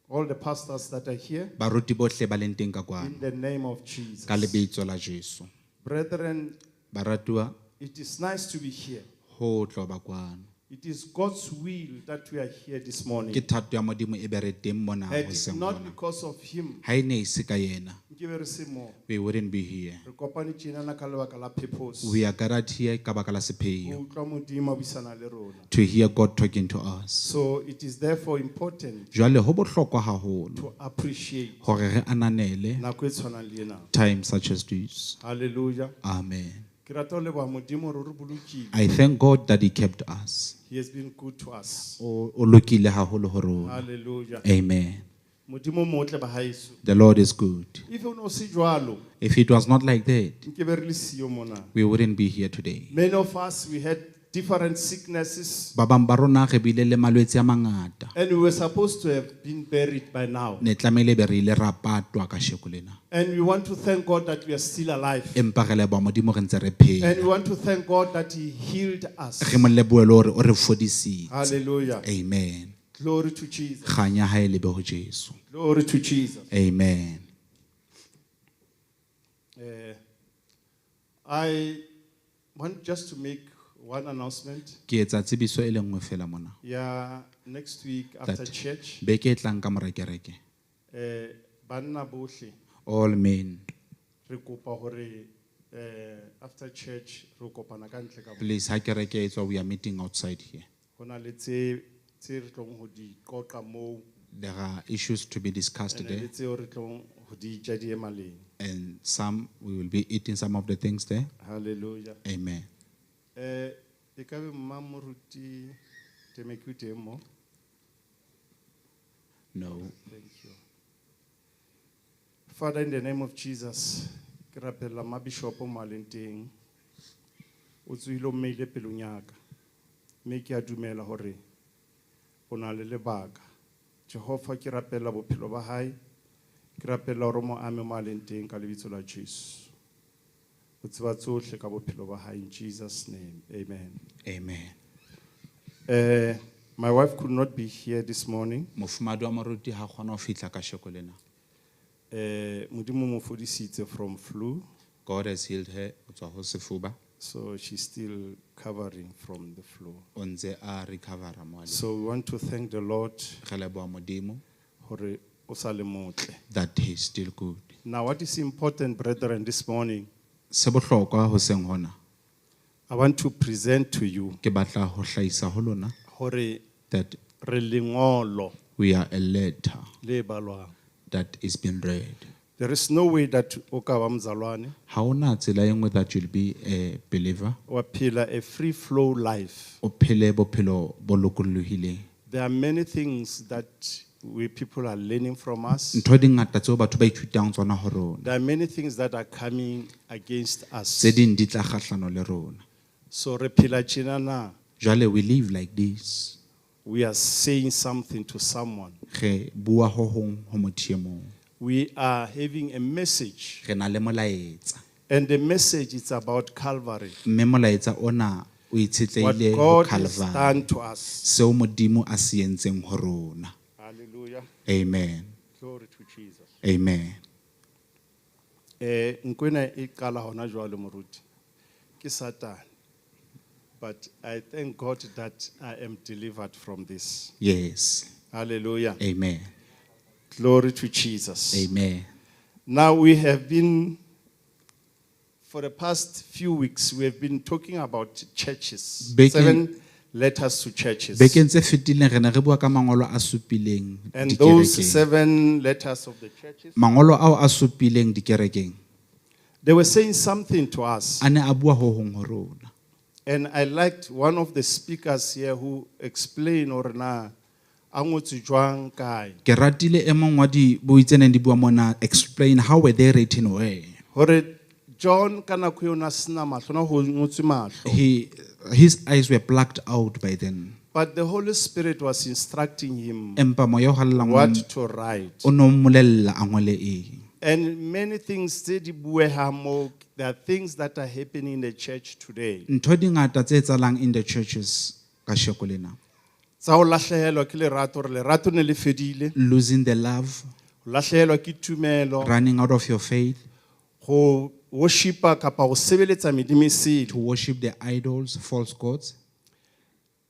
Speaker 7: all the pastors that are here,
Speaker 3: baruti bohle ba leng teng ka kwano
Speaker 7: in the name of Jesus.
Speaker 3: ka lebitso la Jesu.
Speaker 7: Brethren,
Speaker 3: Baratuwa,
Speaker 7: it is nice to be here.
Speaker 3: ho tlo ba kwano.
Speaker 7: It is God's will that we are here this morning.
Speaker 3: Ke thato ya Modimo e be re teng mona
Speaker 7: It
Speaker 3: ho
Speaker 7: is
Speaker 3: seng
Speaker 7: not
Speaker 3: mona.
Speaker 7: because of him.
Speaker 3: Ha ene se ka yena,
Speaker 7: Nke be re se mo.
Speaker 3: we wouldn't be here.
Speaker 7: Re kopane tjenana ka lebaka la purpose.
Speaker 3: We are gathered here ka baka la
Speaker 7: Ho
Speaker 3: sepheo,
Speaker 7: utlwa Modimo a buisana le rona.
Speaker 3: to hear God talking to us.
Speaker 7: So it is therefore important
Speaker 3: Jwale ho bohlokwa haholo
Speaker 7: to appreciate
Speaker 3: hore re ananele
Speaker 7: nako e tshwanang le ena.
Speaker 3: times such as this.
Speaker 7: Hallelujah.
Speaker 3: Amen.
Speaker 7: Ke rata ho leboha Modimo hore o re bolokile.
Speaker 3: I thank God that He kept us.
Speaker 7: He has been good to us.
Speaker 3: O lokile haholo ho rona.
Speaker 7: Hallelujah.
Speaker 3: Amen.
Speaker 7: Modimo motle ba haeso.
Speaker 3: The Lord is good.
Speaker 7: If o no se jwalo,
Speaker 3: If it was not like that,
Speaker 7: nke be re le siyo mona.
Speaker 3: we wouldn't be here today.
Speaker 7: Many of us, we had different sicknesses,
Speaker 3: Ba bang ba rona re bile le malwetse a mangata.
Speaker 7: and we were supposed to have been buried by now.
Speaker 3: Ne tlamehile be re ile ra patwa ka sheko lena.
Speaker 7: And we want to thank God that we are still alive.
Speaker 3: Empa re leboha Modimo re ntse re phela.
Speaker 7: And we want to thank God that He healed us.
Speaker 3: Re mo lebohele hore o re fodisitse.
Speaker 7: Hallelujah.
Speaker 3: Amen.
Speaker 7: Glory to Jesus.
Speaker 3: Kganya ha e lebe ho Jesu.
Speaker 7: Glory to Jesus.
Speaker 3: Amen.
Speaker 7: I want just to make one announcement.
Speaker 3: Ke etsa tsebiso e le nngwe fela mona.
Speaker 7: Yeah, next week after
Speaker 3: That-
Speaker 7: church,
Speaker 3: Beke e tlang ka mora kereke.
Speaker 7: banna bohle
Speaker 3: All men,
Speaker 7: re kopa hore after church re kopana ka ntle ka mo.
Speaker 3: please, ha kereke e tswa, we are meeting outside here.
Speaker 7: Hona le tse re tlong ho di qoqa moo,
Speaker 3: There are issues to be discussed
Speaker 7: and le
Speaker 3: today,
Speaker 7: tseo re tlong ho di ja di emaleng.
Speaker 3: and some we will be eating some of the things there.
Speaker 7: Hallelujah.
Speaker 3: Amen.
Speaker 7: E ka be mma moruti Temeki o teng mo?
Speaker 3: No.
Speaker 7: Thank you. Father, in the name of Jesus, ke rapella ma bishop mo a leng teng. O tsohile o mmeile pelong ya ka. Mme ke a dumela hore o na le lebaka. Jehova, ke rapella bophelo ba hae. Ke rapella hore mo ame mo a leng teng ka lebitso la Jesu. O tseba tsohle ka bophelo ba hae, in Jesus' name. Amen.
Speaker 3: Amen.
Speaker 7: My wife could not be here this morning.
Speaker 3: Mofumadi wa moruti ha kgona ho fihla ka sheko lena.
Speaker 7: Modimo mo fodisitse from flu,
Speaker 3: God has healed her ho tswa ho sefuba.
Speaker 7: so she's still covering from the flu.
Speaker 3: O ntse a recover mo ale.
Speaker 7: So we want to thank the Lord
Speaker 3: Re leboha Modimo
Speaker 7: hore o sa le motle.
Speaker 3: that He is still good.
Speaker 7: Now what is important, brethren, this morning,
Speaker 3: Se bohlokwa ho seng hona,
Speaker 7: I want to present to you
Speaker 3: ke batla ho hlahisa ho lona
Speaker 7: hore
Speaker 3: that
Speaker 7: re lengolo
Speaker 3: we are a letter
Speaker 7: le balwang.
Speaker 3: that is being read.
Speaker 7: There is no way that o ka ba mzalwane
Speaker 3: Ha ona tsela e nngwe that you'll be a believer,
Speaker 7: wa phela a free flow life.
Speaker 3: o phele bophelo bo lokollohileng.
Speaker 7: There are many things that we people are learning from us.
Speaker 3: Ntho di ngata tseo batho ba ithutang tsona ho rona.
Speaker 7: There are many things that are coming against us.
Speaker 3: Tse ding di tla kgahlano le rona.
Speaker 7: So re phela tjena na
Speaker 3: Jwale we live like this.
Speaker 7: We are saying something to someone.
Speaker 3: Re bua ho hong ho motho e mong.
Speaker 7: We are having a message.
Speaker 3: Re na le molaetsa.
Speaker 7: And the message is about Calvary.
Speaker 3: Mme molaetsa ona o
Speaker 7: What
Speaker 3: itshetleile ho
Speaker 7: God has
Speaker 3: Calvary.
Speaker 7: done to us.
Speaker 3: Seo modimo a se entseng ho rona.
Speaker 7: Hallelujah.
Speaker 3: Amen.
Speaker 7: Glory to Jesus.
Speaker 3: Amen.
Speaker 7: Nkwena e qala hona jwale moruti. Ke Satan. But I thank God that I am delivered from this.
Speaker 3: Yes.
Speaker 7: Hallelujah.
Speaker 3: Amen.
Speaker 7: Glory to Jesus.
Speaker 3: Amen.
Speaker 7: Now we have been, for the past few weeks, we have been talking about churches.
Speaker 3: Beke-
Speaker 7: 7 letters to churches.
Speaker 3: Bekeng tse fetileng re ne re bua ka mangolo a supileng
Speaker 7: And those
Speaker 3: dikerekeng.
Speaker 7: 7 letters of the churches,
Speaker 3: Mangolo ao a supileng dikerekeng
Speaker 7: they were saying something to us.
Speaker 3: a ne a bua ho hong ho rona.
Speaker 7: And I liked one of the speakers here who explained or na angotse jwang kae.
Speaker 3: Ke ratile e mong wa di boitseneng di bua mona explain how were they written where.
Speaker 7: Hore John kana ko yona sina mahlo na ho ngotswe mahlo.
Speaker 3: His eyes were plucked out by then.
Speaker 7: But the Holy Spirit was instructing him
Speaker 3: Empa moya o hallang
Speaker 7: what to write.
Speaker 3: o no mmolella a ngole eng.
Speaker 7: And many things tse di bueha mo, there are things that are happening in the church today.
Speaker 3: Ntho di ngata tse etsahalang in the churches ka sheko lena.
Speaker 7: Tsa ho lahlehelwa ke lerato, hore lerato ne le fedile,
Speaker 3: Losing the love,
Speaker 7: ho lahlehelwa ke tumelo,
Speaker 3: running out of your faith,
Speaker 7: ho worshipa kapa ho sebeletsa medimo e sele.
Speaker 3: to worship the idols, false gods.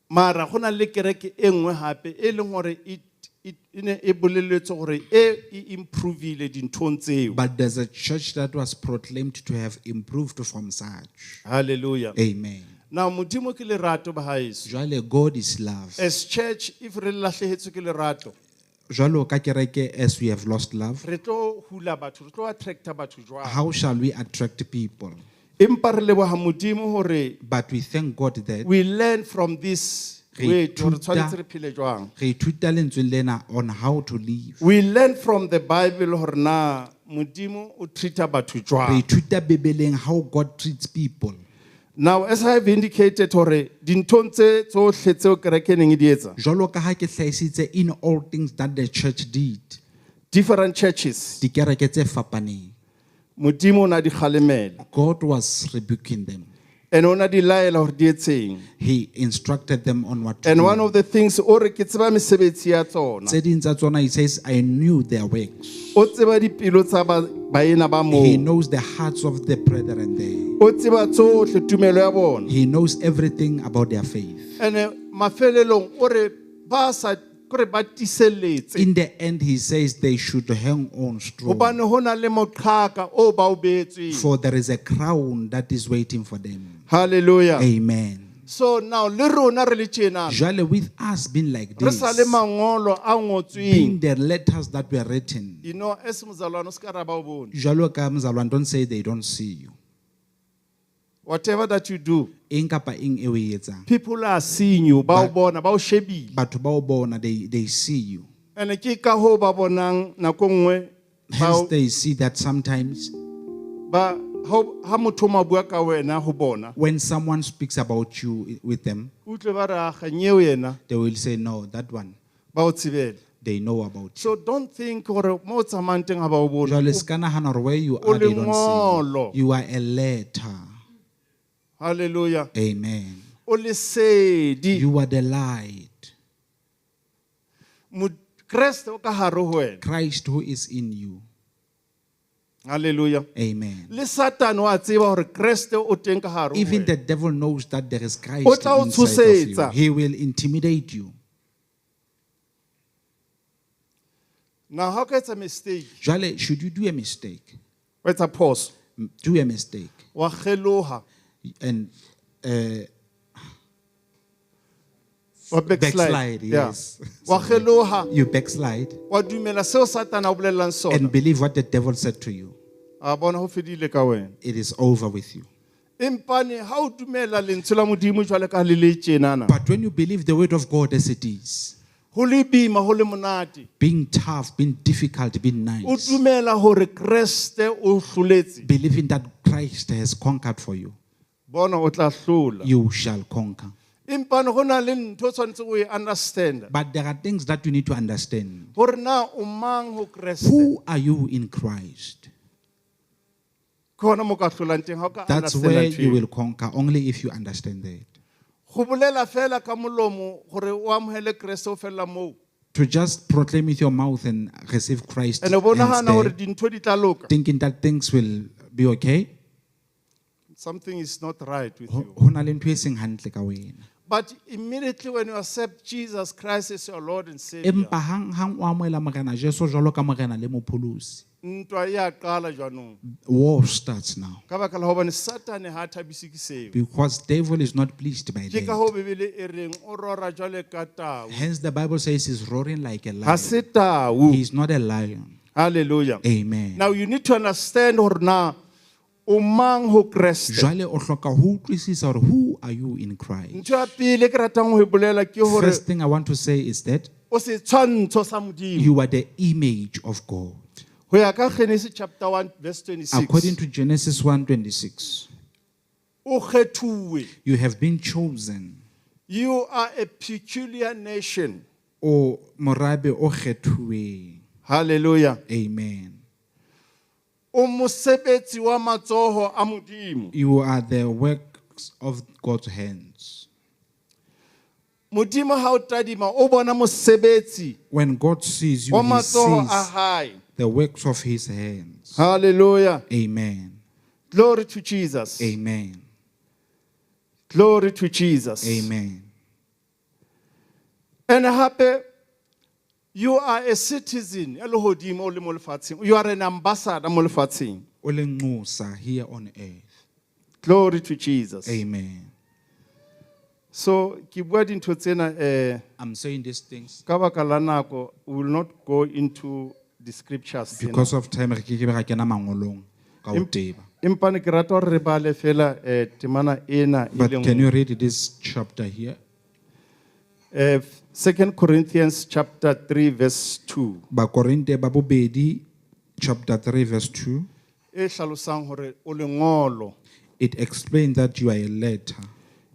Speaker 7: Mara hona le kereke e nngwe hape e leng hore e ne e bolelletswe gore e improvile dinthong tseo.
Speaker 3: But there's a church that was proclaimed to have improved from such.
Speaker 7: Hallelujah.
Speaker 3: Amen.
Speaker 7: Now modimo ke lerato ba haeso.
Speaker 3: Jwale God is love.
Speaker 7: As church, if re lahlehetswe ke lerato,
Speaker 3: Jwalo ka kereke, as we have lost love,
Speaker 7: re tlo hula batho, re tlo attracta batho jwang.
Speaker 3: how shall we attract people?
Speaker 7: Empa re leboha modimo hore
Speaker 3: But we thank God that
Speaker 7: we learn from this
Speaker 3: Re
Speaker 7: way hore
Speaker 3: ithuta-
Speaker 7: tshwanetse re phele jwang.
Speaker 3: re ithuta lentswe lena on how to live.
Speaker 7: We learn from the Bible hore na modimo o treata batho
Speaker 3: Re
Speaker 7: jwang.
Speaker 3: ithuta Bibeleng how God treats people.
Speaker 7: Now as I have indicated hore dinthong tse tsohle tseo kereke e neng e di etsa,
Speaker 3: Jwalo ka ha ke hlahisitse in all things that the church did,
Speaker 7: different churches,
Speaker 3: dikereke tse fapaneng,
Speaker 7: modimo o na di kgalemela,
Speaker 3: God was rebuking them.
Speaker 7: and o na di laela hore di etseng.
Speaker 3: He instructed them on what to
Speaker 7: And
Speaker 3: do.
Speaker 7: one of the things o re ke tseba mesebetsi ya tsona,
Speaker 3: Tse ding tsa tsona, he says, I knew their works.
Speaker 7: o tseba dipelo tsa baena ba
Speaker 3: He
Speaker 7: moo,
Speaker 3: knows the hearts of the brethren there.
Speaker 7: o tseba tsohle tumelo ya bona.
Speaker 3: He knows everything about their faith.
Speaker 7: And mafelelong o re ba sa kore ba tiseletse,
Speaker 3: In the end, he says they should hang on strong,
Speaker 7: hobane hona le moqhaka o ba o beetsweng.
Speaker 3: for there is a crown that is waiting for them.
Speaker 7: Hallelujah.
Speaker 3: Amen.
Speaker 7: So now le rona re le tjena,
Speaker 3: Jwale with us being like
Speaker 7: re
Speaker 3: this,
Speaker 7: sa le mangolo a
Speaker 3: being
Speaker 7: ngotsweng.
Speaker 3: the letters that were written,
Speaker 7: You know, as mozalwane o ska ra ba o bone.
Speaker 3: jwalo ka mzalwane, don't say they don't see you.
Speaker 7: Whatever that you do,
Speaker 3: Eng kapa eng e o e etsang,
Speaker 7: people are seeing you, ba o bona, ba o shebile.
Speaker 3: batho ba o bona, they see you.
Speaker 7: And ke ka ho ba bonang nako nngwe
Speaker 3: Hence they see that sometimes
Speaker 7: ba ha motho ma bua ka wena ho bona,
Speaker 3: when someone speaks about you with them,
Speaker 7: utlwe ba re a ganyeo yena,
Speaker 3: they will say, no, that one,
Speaker 7: ba o tsebela.
Speaker 3: they know about you.
Speaker 7: So don't think hore mo o tsamayang teng ha ba o bone.
Speaker 3: Jwale se ka nahana hore where you
Speaker 7: O
Speaker 3: are, they don't
Speaker 7: lengolo.
Speaker 3: see you. You are a letter.
Speaker 7: Hallelujah.
Speaker 3: Amen.
Speaker 7: O lesedi.
Speaker 3: You are the light.
Speaker 7: Kreste o ka hare ho wena.
Speaker 3: Christ who is in you.
Speaker 7: Hallelujah.
Speaker 3: Amen.
Speaker 7: Le Satan wa tseba hore Kreste o teng ka hare ho
Speaker 3: Even
Speaker 7: wena.
Speaker 3: the devil knows that there is Christ
Speaker 7: O tla o
Speaker 3: inside of
Speaker 7: tshosetsa.
Speaker 3: you. He will intimidate you.
Speaker 7: Now how ka etsa mistake?
Speaker 3: Jwale, should you do a mistake,
Speaker 7: Wa etsa phoso.
Speaker 3: do a mistake,
Speaker 7: Wa kgeloha.
Speaker 3: and
Speaker 7: Wa
Speaker 3: backslide,
Speaker 7: Yeah.
Speaker 3: yes.
Speaker 7: Wa kgeloha.
Speaker 3: You backslide
Speaker 7: Wa dumela seo Satan a o bolellang sona.
Speaker 3: and believe what the devil said to you.
Speaker 7: A bona ho fedile ka wena.
Speaker 3: It is over with you.
Speaker 7: Empane ha o dumela lentswe la modimo jwale ka le le tjenana.
Speaker 3: But when you believe the word of God as it is,
Speaker 7: Ho le boima, ho le monate.
Speaker 3: being tough, being difficult, being
Speaker 7: O
Speaker 3: nice,
Speaker 7: dumela hore Kreste o hloletse.
Speaker 3: believing that Christ has conquered for you,
Speaker 7: Bona o tla hlola.
Speaker 3: you shall conquer.
Speaker 7: Impano go na le ntho tshwantse o e understand.
Speaker 3: But there are things that you need to understand.
Speaker 7: Gore na o mang ho Kreste.
Speaker 3: Who are you in Christ?
Speaker 7: Khona mo ka hlolang teng ha o ka
Speaker 3: That's
Speaker 7: understand
Speaker 3: where
Speaker 7: that
Speaker 3: you will conquer, only if you understand that.
Speaker 7: Go bolela fela ka molomo gore o amohele Kreste o fela mo.
Speaker 3: To just proclaim with your mouth and receive Christ
Speaker 7: And
Speaker 3: and
Speaker 7: bonagana hore
Speaker 3: stay,
Speaker 7: dintho di tla loka.
Speaker 3: thinking that things will be okay.
Speaker 7: Something is not right with you.
Speaker 3: Ho na le ntho e seng hantle ka wena.
Speaker 7: But immediately when you accept Jesus Christ as your Lord and Savior,
Speaker 3: Empa hang o amohela morena Jesu jwalo ka morena le mopholosi,
Speaker 7: ntwa ya qala jwanong.
Speaker 3: war starts now.
Speaker 7: Ka baka la hobane Satan ha thabisi ke seo.
Speaker 3: Because devil is not pleased by
Speaker 7: Ke ka
Speaker 3: that.
Speaker 7: ho Bibele e reng o rora jwale ka tau.
Speaker 3: Hence the Bible says he's roaring like a
Speaker 7: Ha
Speaker 3: lion.
Speaker 7: se tau.
Speaker 3: He's not a lion.
Speaker 7: Hallelujah.
Speaker 3: Amen.
Speaker 7: Now you need to understand hore na o mang ho Kreste.
Speaker 3: Jwale o hloka ho utlwisisa hore who are you in Christ?
Speaker 7: Ntho ya pele ke ratang ho e bolela ke hore
Speaker 3: First thing I want to say is that
Speaker 7: o se tshwantsho sa Modimo.
Speaker 3: you are the image of God.
Speaker 7: Ho ya ka Genesis chapter 1 verse 26.
Speaker 3: According to Genesis 1:26,
Speaker 7: O kgethuwe.
Speaker 3: you have been chosen.
Speaker 7: You are a peculiar nation.
Speaker 3: O morabe o kgethuweng.
Speaker 7: Hallelujah.
Speaker 3: Amen.
Speaker 7: O mosebetsi wa matsoho a Modimo.
Speaker 3: You are the works of God's hands.
Speaker 7: Modimo ha o tadima o bona mosebetsi
Speaker 3: When God sees you,
Speaker 7: wa
Speaker 3: he
Speaker 7: matsoho a
Speaker 3: sees
Speaker 7: hae.
Speaker 3: the works of his hands.
Speaker 7: Hallelujah.
Speaker 3: Amen.
Speaker 7: Glory to Jesus.
Speaker 3: Amen.
Speaker 7: Glory to Jesus.
Speaker 3: Amen.
Speaker 7: And happy, you are a citizen. You are an ambassador.
Speaker 3: O le nxusa here on earth.
Speaker 7: Glory to Jesus.
Speaker 3: Amen.
Speaker 7: So, ke bua dintho tsena
Speaker 3: I'm saying these things
Speaker 7: ka baka la nako, we will not go into the scriptures tsena.
Speaker 3: because of time. Re ke ke be ra kena mangolong ka ho teba.
Speaker 7: Empa ne ke rata hore re bale fela temana ena e
Speaker 3: But
Speaker 7: le
Speaker 3: can
Speaker 7: nngwe.
Speaker 3: you read this chapter here?
Speaker 7: 2 Corinthians chapter 3 verse 2.
Speaker 3: Bakorinte ba bobedi chapter 3 verse 2.
Speaker 7: E hlalosang hore o lengolo.
Speaker 3: It explains that you are a letter.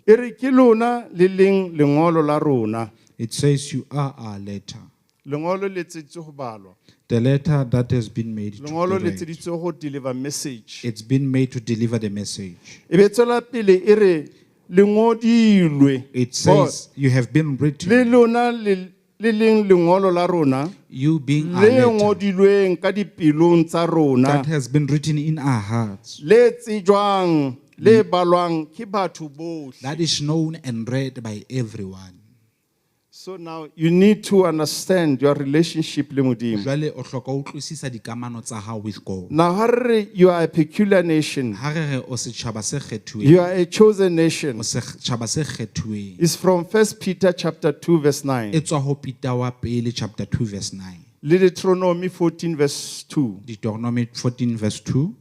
Speaker 7: E re ke lona le leng lengolo la rona.
Speaker 3: It says you are our letter.
Speaker 7: Lengolo le tseditswe ho balwa.
Speaker 3: The letter that has been made to
Speaker 7: Lengolo le
Speaker 3: write.
Speaker 7: tseditswe ho deliver message.
Speaker 3: It's been made to deliver the message.
Speaker 7: E be tswela pele e re le ngodilwe.
Speaker 3: It says you have been
Speaker 7: Le
Speaker 3: written,
Speaker 7: lona le leng lengolo la rona.
Speaker 3: you being our
Speaker 7: Le
Speaker 3: letter
Speaker 7: ngodilweng ka dipelong tsa rona.
Speaker 3: that has been written in our hearts,
Speaker 7: Le tsejwang le balwang ke batho bohle.
Speaker 3: that is known and read by everyone.
Speaker 7: So now you need to understand your relationship le Modimo.
Speaker 3: Jwale o hloka ho utlwisisa dikamano tsa hao with God.
Speaker 7: Now ha re re you are a peculiar nation.
Speaker 3: Ha re re o setjhaba se kgethuweng,
Speaker 7: You are a chosen nation.
Speaker 3: o setjhaba se kgethuweng.
Speaker 7: It's from 1 Peter chapter 2 verse
Speaker 3: E
Speaker 7: 9.
Speaker 3: tswa ho Peter wa pele chapter 2 verse 9.
Speaker 7: Le Deuteronomy 14 verse 2.
Speaker 3: Deuteronomy 14 verse 2.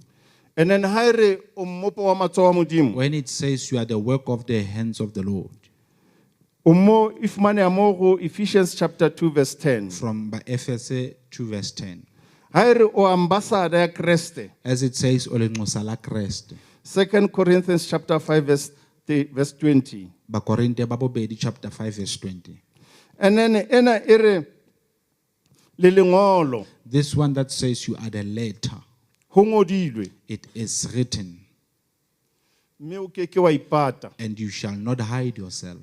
Speaker 7: And then ha re o mmopo wa matsoho a Modimo.
Speaker 3: When it says you are the work of the hands of the Lord.
Speaker 7: O mo ifumane mo go Ephesians chapter 2 verse 10.
Speaker 3: From by Ephesus 2 verse 10.
Speaker 7: Ha re o ambassador ya Kriste.
Speaker 3: As it says, o le nxusa la Kreste.
Speaker 7: 2 Corinthians chapter 5 verse 20.
Speaker 3: Bakorinte ba bobedi chapter 5 verse 20.
Speaker 7: And then ena e re le lengolo
Speaker 3: This one that says you are the letter,
Speaker 7: ho ngodilwe.
Speaker 3: it is written,
Speaker 7: Mme o ke ke wa ipata.
Speaker 3: and you shall not hide yourself.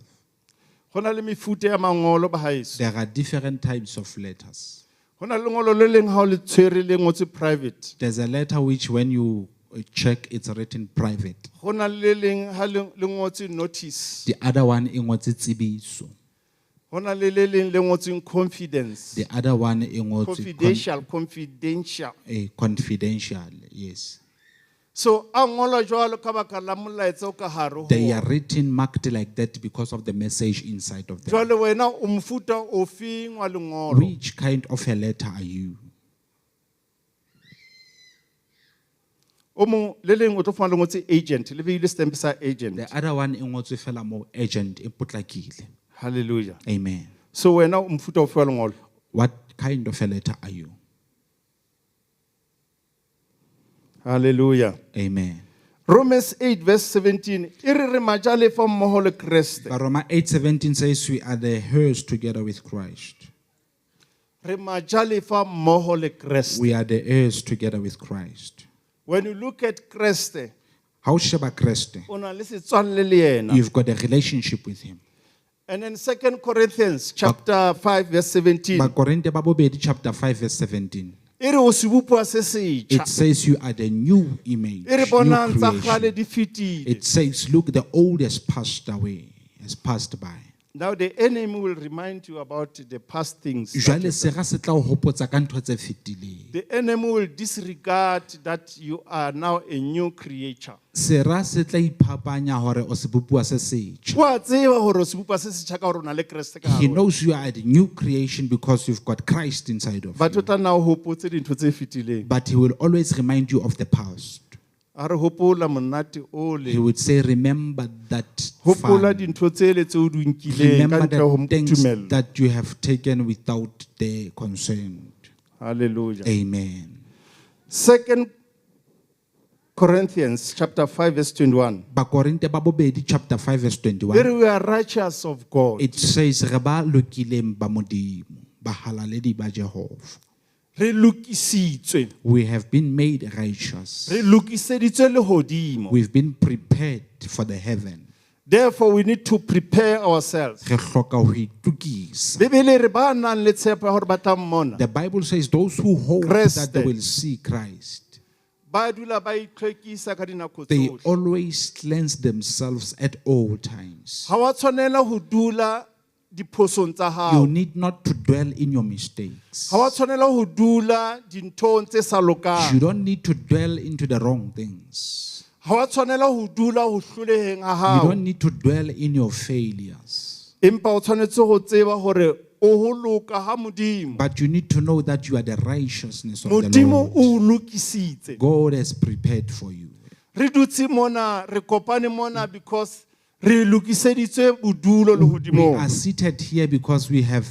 Speaker 7: Hona le mefuta ya mangolo ba haeso.
Speaker 3: There are different types of letters.
Speaker 7: Hona le ngolo le leng ha o le tshwere le ngotse private.
Speaker 3: There's a letter which when you check, it's written private.
Speaker 7: Hona le leng ha le ngotse notice.
Speaker 3: The other one e ngotse tsebiso.
Speaker 7: Hona le leng le ngotse confidence.
Speaker 3: The other one e ngotse
Speaker 7: Confidential.
Speaker 3: confidential, yes.
Speaker 7: So a ngolwa jwalo ka baka la molaetsa o ka hare ho.
Speaker 3: They are written marked like that because of the message inside of them.
Speaker 7: Jwale wena o mofuta ofeng wa lengolo?
Speaker 3: Which kind of a letter are you?
Speaker 7: O mong le leng o tlo fumana le ngotse agent, le beile stamp sa agent.
Speaker 3: The other one e ngotswe fela mo agent e potlakile.
Speaker 7: Hallelujah.
Speaker 3: Amen.
Speaker 7: So wena o mofuta ofe wa lengolo?
Speaker 3: What kind of a letter are you?
Speaker 7: Hallelujah.
Speaker 3: Amen.
Speaker 7: Romans 8 verse 17. E re majalefa mmoho le Kriste.
Speaker 3: But Romans 8:17 says we are the heirs together with Christ.
Speaker 7: Re majalefa mmoho le Kriste.
Speaker 3: We are the heirs together with Christ.
Speaker 7: When you look at Kriste,
Speaker 3: How sheba Christ?
Speaker 7: o na le setswalle le yena.
Speaker 3: You've got a relationship with him.
Speaker 7: And in 2 Corinthians chapter 5 verse 17.
Speaker 3: Bakorinte ba bobedi chapter 5 verse 17.
Speaker 7: E re o se bopuwa se setjha.
Speaker 3: It says you are the new image.
Speaker 7: E re
Speaker 3: New
Speaker 7: bonang tsa
Speaker 3: creation.
Speaker 7: kgale di fetile.
Speaker 3: It says, look, the old has passed away, has passed by.
Speaker 7: Now the enemy will remind you about the past things.
Speaker 3: Jwale sera se tla o hopotsa ka ntho tse fetileng.
Speaker 7: The enemy will disregard that you are now a new creature.
Speaker 3: Sera se tla iphapanya hore o se bopuwa se setjha.
Speaker 7: Wa tseba hore o se bopuwa se setjha ka hore o na le Kriste ka
Speaker 3: He
Speaker 7: hare.
Speaker 3: knows you are the new creation because you've got Christ inside of
Speaker 7: But o
Speaker 3: you.
Speaker 7: tla na o hopotse dintho tse fetileng.
Speaker 3: But he will always remind you of the past.
Speaker 7: A re hopola monate
Speaker 3: He
Speaker 7: ole.
Speaker 3: would say, remember that
Speaker 7: Hopola
Speaker 3: fun.
Speaker 7: dintho tsele tse o di nkileng
Speaker 3: Remember
Speaker 7: ka ntle ho
Speaker 3: the things
Speaker 7: motumelo.
Speaker 3: that you have taken without their consent.
Speaker 7: Hallelujah.
Speaker 3: Amen.
Speaker 7: 2 Corinthians chapter 5 verse 21.
Speaker 3: Bakorinte ba bobedi chapter 5 verse
Speaker 7: There
Speaker 3: 21.
Speaker 7: we are righteous of God.
Speaker 3: It says, re ba lokileng ba Modimo, ba halaledi ba Jehova.
Speaker 7: Re lokisitswe.
Speaker 3: We have been made righteous.
Speaker 7: Re lokiseditswe lehodimo.
Speaker 3: We've been prepared for the heaven.
Speaker 7: Therefore we need to prepare ourselves.
Speaker 3: Re hloka ho itukisa.
Speaker 7: Bibele re ba nang le tshepo ya hore ba tla mmona.
Speaker 3: The Bible says those who hope that they will see Christ,
Speaker 7: Ba dula ba itlhwekisa ka dinako
Speaker 3: they
Speaker 7: tsohle.
Speaker 3: always cleanse themselves at all times.
Speaker 7: Ha wa tshwanela ho dula diphosong tsa
Speaker 3: You
Speaker 7: hao.
Speaker 3: need not to dwell in your mistakes.
Speaker 7: Ha wa tshwanela ho dula dinthong tse sa
Speaker 3: You
Speaker 7: lokang.
Speaker 3: don't need to dwell into the wrong things.
Speaker 7: Ha wa tshwanela ho dula ho hloleheng a
Speaker 3: You
Speaker 7: hao.
Speaker 3: don't need to dwell in your failures.
Speaker 7: Empa o tshwanetse ho tseba hore o ho loka ha Modimo.
Speaker 3: But you need to know that you are the righteousness of the
Speaker 7: Modimo
Speaker 3: Lord.
Speaker 7: o lokisitse.
Speaker 3: God has prepared for you.
Speaker 7: Re dutse mona, re kopane mona because re lokiseditswe bodulo
Speaker 3: We
Speaker 7: lehodimong.
Speaker 3: are seated here because we have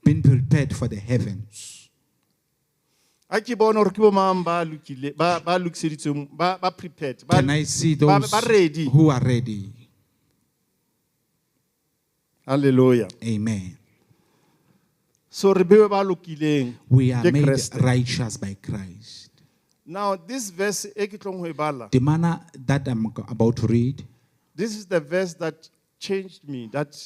Speaker 3: been prepared for the heavens.
Speaker 7: Ha ke bona hore ke bo mang ba lokile ba lokiseditsweng ba prepared ba
Speaker 3: Can I see those
Speaker 7: ba ready.
Speaker 3: who are ready?
Speaker 7: Hallelujah.
Speaker 3: Amen.
Speaker 7: So re bewe ba lokileng
Speaker 3: We are
Speaker 7: ke
Speaker 3: made
Speaker 7: Kriste.
Speaker 3: righteous by Christ.
Speaker 7: Now this verse e ke tlong ho e bala.
Speaker 3: The manner that I'm about to read,
Speaker 7: This is the verse that changed me, that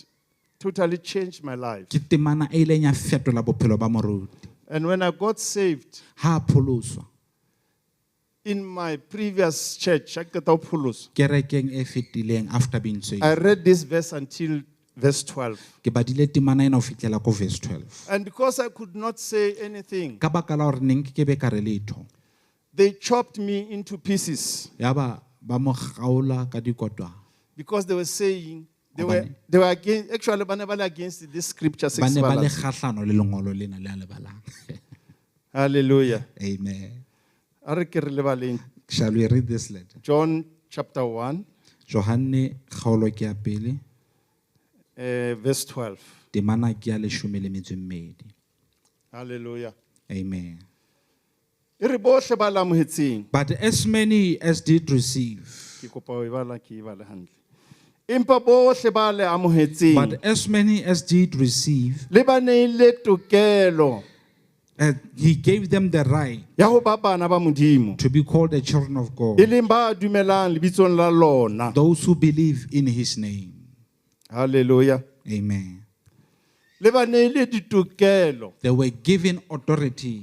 Speaker 7: totally changed my life.
Speaker 3: ke temana e ileng ya fetola bophelo ba moruti.
Speaker 7: And when I got saved
Speaker 3: Ha a pholoswa,
Speaker 7: in my previous church, ha ke qeta ho pholoswa,
Speaker 3: kerekeng e fetileng after being saved,
Speaker 7: I read this verse until verse 12.
Speaker 3: ke badile temana ena ho fihlela ko verse 12.
Speaker 7: And because I could not say anything,
Speaker 3: Ka baka la hore neng ke be ka re letho,
Speaker 7: they chopped me into pieces
Speaker 3: yaba ba mo kgaola ka dikotwana.
Speaker 7: because they were saying, they
Speaker 3: Hobane?
Speaker 7: were against, actually, ba ne ba le against this scripture.
Speaker 3: Ba
Speaker 7: Six
Speaker 3: ne ba le
Speaker 7: balance.
Speaker 3: kgahlano le lengolo lena le a le balang.
Speaker 7: Hallelujah.
Speaker 3: Amen.
Speaker 7: A re ke re lebaleng.
Speaker 3: Shall we read this letter?
Speaker 7: John chapter 1,
Speaker 3: Johanne kgaolo ke ya pele,
Speaker 7: verse 12.
Speaker 3: temana ke ya 12.
Speaker 7: Hallelujah.
Speaker 3: Amen.
Speaker 7: E re bohle ba lamohetseng.
Speaker 3: But as many as did receive,
Speaker 7: Ke kopa ho e bala, ke e bale hantle. Empa bohle ba le amohetseng.
Speaker 3: but as many as did receive,
Speaker 7: Le ba neile tokelo
Speaker 3: he gave them the right
Speaker 7: ya ho ba bana ba Modimo.
Speaker 3: to be called the children of God,
Speaker 7: E leng ba dumelang lebitsong la lona.
Speaker 3: those who believe in his name.
Speaker 7: Hallelujah.
Speaker 3: Amen.
Speaker 7: Le ba neile ditokelo
Speaker 3: They were given authority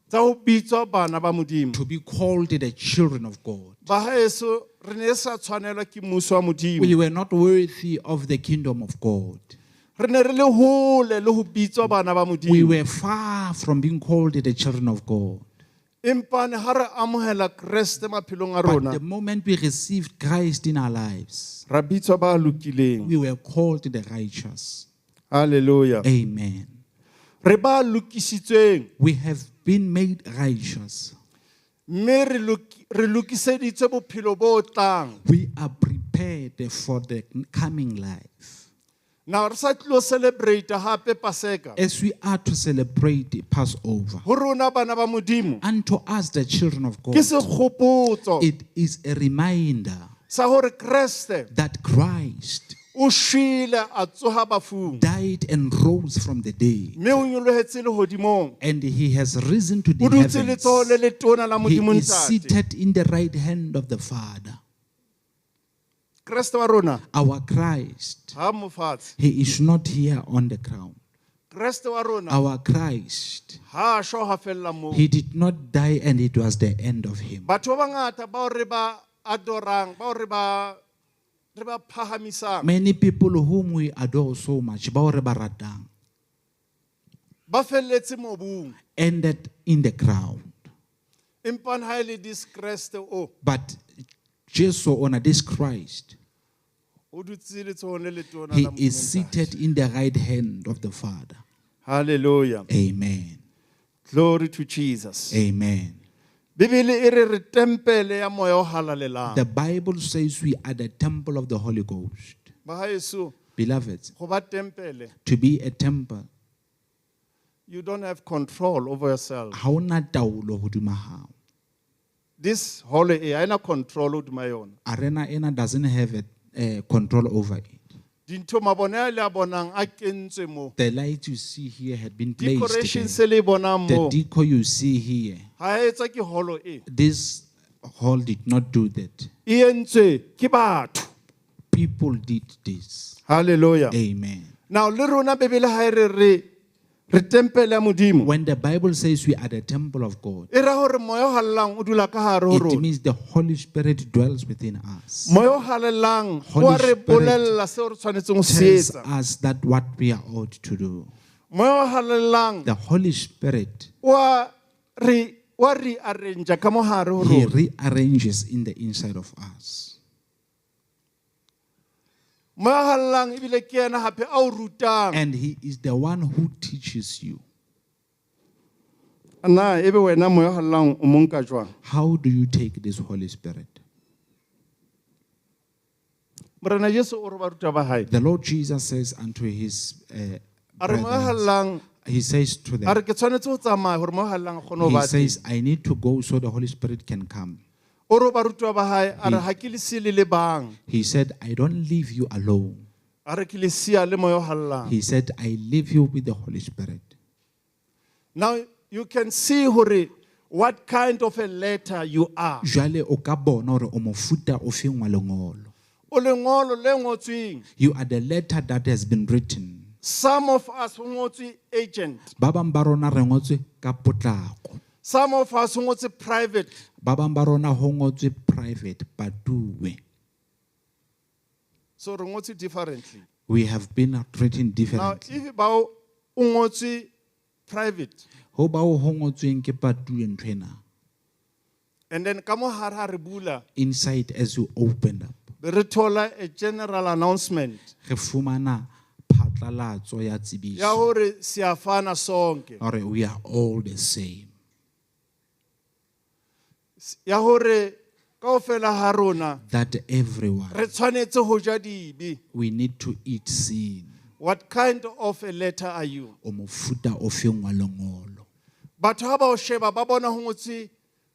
Speaker 7: tsa ho bitswa bana ba Modimo.
Speaker 3: to be called the children of God.
Speaker 7: Ba haeso re ne sa tshwanelwa ke mmuso wa Modimo.
Speaker 3: We were not worthy of the kingdom of God.
Speaker 7: Re ne re le hole le ho bitswa bana ba
Speaker 3: We
Speaker 7: Modimo.
Speaker 3: were far from being called the children of God.
Speaker 7: Empa ne ha re amohela Kriste maphelong a
Speaker 3: But
Speaker 7: rona,
Speaker 3: the moment we received Christ in our lives,
Speaker 7: ra bitswa ba lokileng.
Speaker 3: we were called the righteous.
Speaker 7: Hallelujah.
Speaker 3: Amen.
Speaker 7: Re ba lokisitsweng,
Speaker 3: We have been made righteous.
Speaker 7: mme re lokiseditswe bophelo bo tlang.
Speaker 3: We are prepared for the coming life.
Speaker 7: Now re sa tlo celebrate hape Paseka.
Speaker 3: As we are to celebrate Passover,
Speaker 7: Ho rona bana ba Modimo.
Speaker 3: unto us, the children of God,
Speaker 7: Ke sekgopotso
Speaker 3: it is a reminder
Speaker 7: sa hore Kriste
Speaker 3: that Christ
Speaker 7: o shwele a tsoha bafung.
Speaker 3: died and rose from the dead,
Speaker 7: Mme o nyolohetse lehodimong.
Speaker 3: and he has risen to the
Speaker 7: O dutse
Speaker 3: heavens.
Speaker 7: letsoho le letona la
Speaker 3: He
Speaker 7: Modimo
Speaker 3: is
Speaker 7: ntate.
Speaker 3: seated in the right hand of the Father.
Speaker 7: Kriste wa rona
Speaker 3: Our Christ,
Speaker 7: ha mo fatshe.
Speaker 3: he is not here on the ground.
Speaker 7: Kriste wa rona
Speaker 3: Our Christ,
Speaker 7: ha a shwa ha fella moo.
Speaker 3: he did not die and it was the end of him.
Speaker 7: Batho ba bangata ba re ba adorang, ba re ba phahamisang,
Speaker 3: Many people whom we adore so much, ba re ba ratang,
Speaker 7: ba felletse mobung.
Speaker 3: ended in the ground.
Speaker 7: Empa ha ele dis Kriste o
Speaker 3: But Jesus on this Christ,
Speaker 7: o dutse letsohong le letona la
Speaker 3: he
Speaker 7: Modimo
Speaker 3: is
Speaker 7: ntate.
Speaker 3: seated in the right hand of the Father.
Speaker 7: Hallelujah.
Speaker 3: Amen.
Speaker 7: Glory to Jesus.
Speaker 3: Amen.
Speaker 7: Bibele e re tempele ya moya o halalelang.
Speaker 3: The Bible says we are the temple of the Holy Ghost.
Speaker 7: Ba haeso
Speaker 3: Beloved,
Speaker 7: go ba tempele,
Speaker 3: to be a temple,
Speaker 7: you don't have control over yourself.
Speaker 3: ha ona taolo hodima hao.
Speaker 7: This holy air, I have control hodima yona.
Speaker 3: Arena ena doesn't have a control over it.
Speaker 7: Dintho mabone a le a bonang a kentswe mo.
Speaker 3: The light you see here had been placed
Speaker 7: Decoration
Speaker 3: there.
Speaker 7: se le bonang
Speaker 3: The
Speaker 7: mo.
Speaker 3: decor you see here,
Speaker 7: Ha e etswa ke holo e.
Speaker 3: this hall did not do that.
Speaker 7: E entswe ke batho.
Speaker 3: People did this.
Speaker 7: Hallelujah.
Speaker 3: Amen.
Speaker 7: Now le rona Bibele ha re tempele ya Modimo.
Speaker 3: When the Bible says we are the temple of God,
Speaker 7: E ra hore moya o hallang o dula ka hare ho
Speaker 3: it
Speaker 7: rona.
Speaker 3: means the Holy Spirit dwells within us.
Speaker 7: Moya o halelang
Speaker 3: Holy
Speaker 7: o a re
Speaker 3: Spirit
Speaker 7: bolella seo re tshwanetseng ho se
Speaker 3: Tells
Speaker 7: etsa.
Speaker 3: us that what we are ought to do.
Speaker 7: Moya o halelang
Speaker 3: The Holy Spirit,
Speaker 7: o a re arrange ka mo hare ho
Speaker 3: he
Speaker 7: rona.
Speaker 3: rearranges in the inside of us.
Speaker 7: Moya o halelang ebile ke yena hape a o rutang.
Speaker 3: And he is the one who teaches you.
Speaker 7: Na ebe wena moya o halelang o mo nka jwang?
Speaker 3: How do you take this Holy Spirit?
Speaker 7: Morena Jesu o re ba ruta ba hae.
Speaker 3: The Lord Jesus says unto his
Speaker 7: A re moya o
Speaker 3: brethren,
Speaker 7: halelang
Speaker 3: he says to
Speaker 7: a
Speaker 3: them,
Speaker 7: re ke tshwanetse ho tsamaya hore moya o halelang a kgone ho
Speaker 3: he
Speaker 7: ba teng.
Speaker 3: says, I need to go so the Holy Spirit can come.
Speaker 7: O re ba rutwa ba hae a re ha ke le siele le bang.
Speaker 3: He said, I don't leave you alone.
Speaker 7: A re ke le sia le moya o halelang.
Speaker 3: He said, I leave you with the Holy Spirit.
Speaker 7: Now you can see hore what kind of a letter you are.
Speaker 3: Jwale o ka bona hore o mofuta o feng wa lengolo.
Speaker 7: O lengolo le ngotsweng.
Speaker 3: You are the letter that has been written.
Speaker 7: Some of us ho ngotswe agent.
Speaker 3: Ba bang ba rona re ngotswe ka potlako.
Speaker 7: Some of us ho ngotswe private.
Speaker 3: Ba bang ba rona ho ngotswe private, patuwe.
Speaker 7: So re ngotswe differently.
Speaker 3: We have been written
Speaker 7: Now
Speaker 3: differently.
Speaker 7: if ba o ngotswe private,
Speaker 3: Ho ba ho ngotsweng ke patuwe nthwena.
Speaker 7: and then ka mo hare ha re bula,
Speaker 3: Inside as you opened up,
Speaker 7: be re thola a general announcement
Speaker 3: re fumana phatlalatso ya
Speaker 7: ya
Speaker 3: tsebiso
Speaker 7: hore siafana sonke,
Speaker 3: hore we are all the same.
Speaker 7: ya hore kaofela ha rona
Speaker 3: That everyone,
Speaker 7: re tshwanetse ho ja dibe.
Speaker 3: we need to eat sin.
Speaker 7: What kind of a letter are you?
Speaker 3: O mofuta o feng wa lengolo.
Speaker 7: Batho ha ba o sheba ba bona ho ngotswe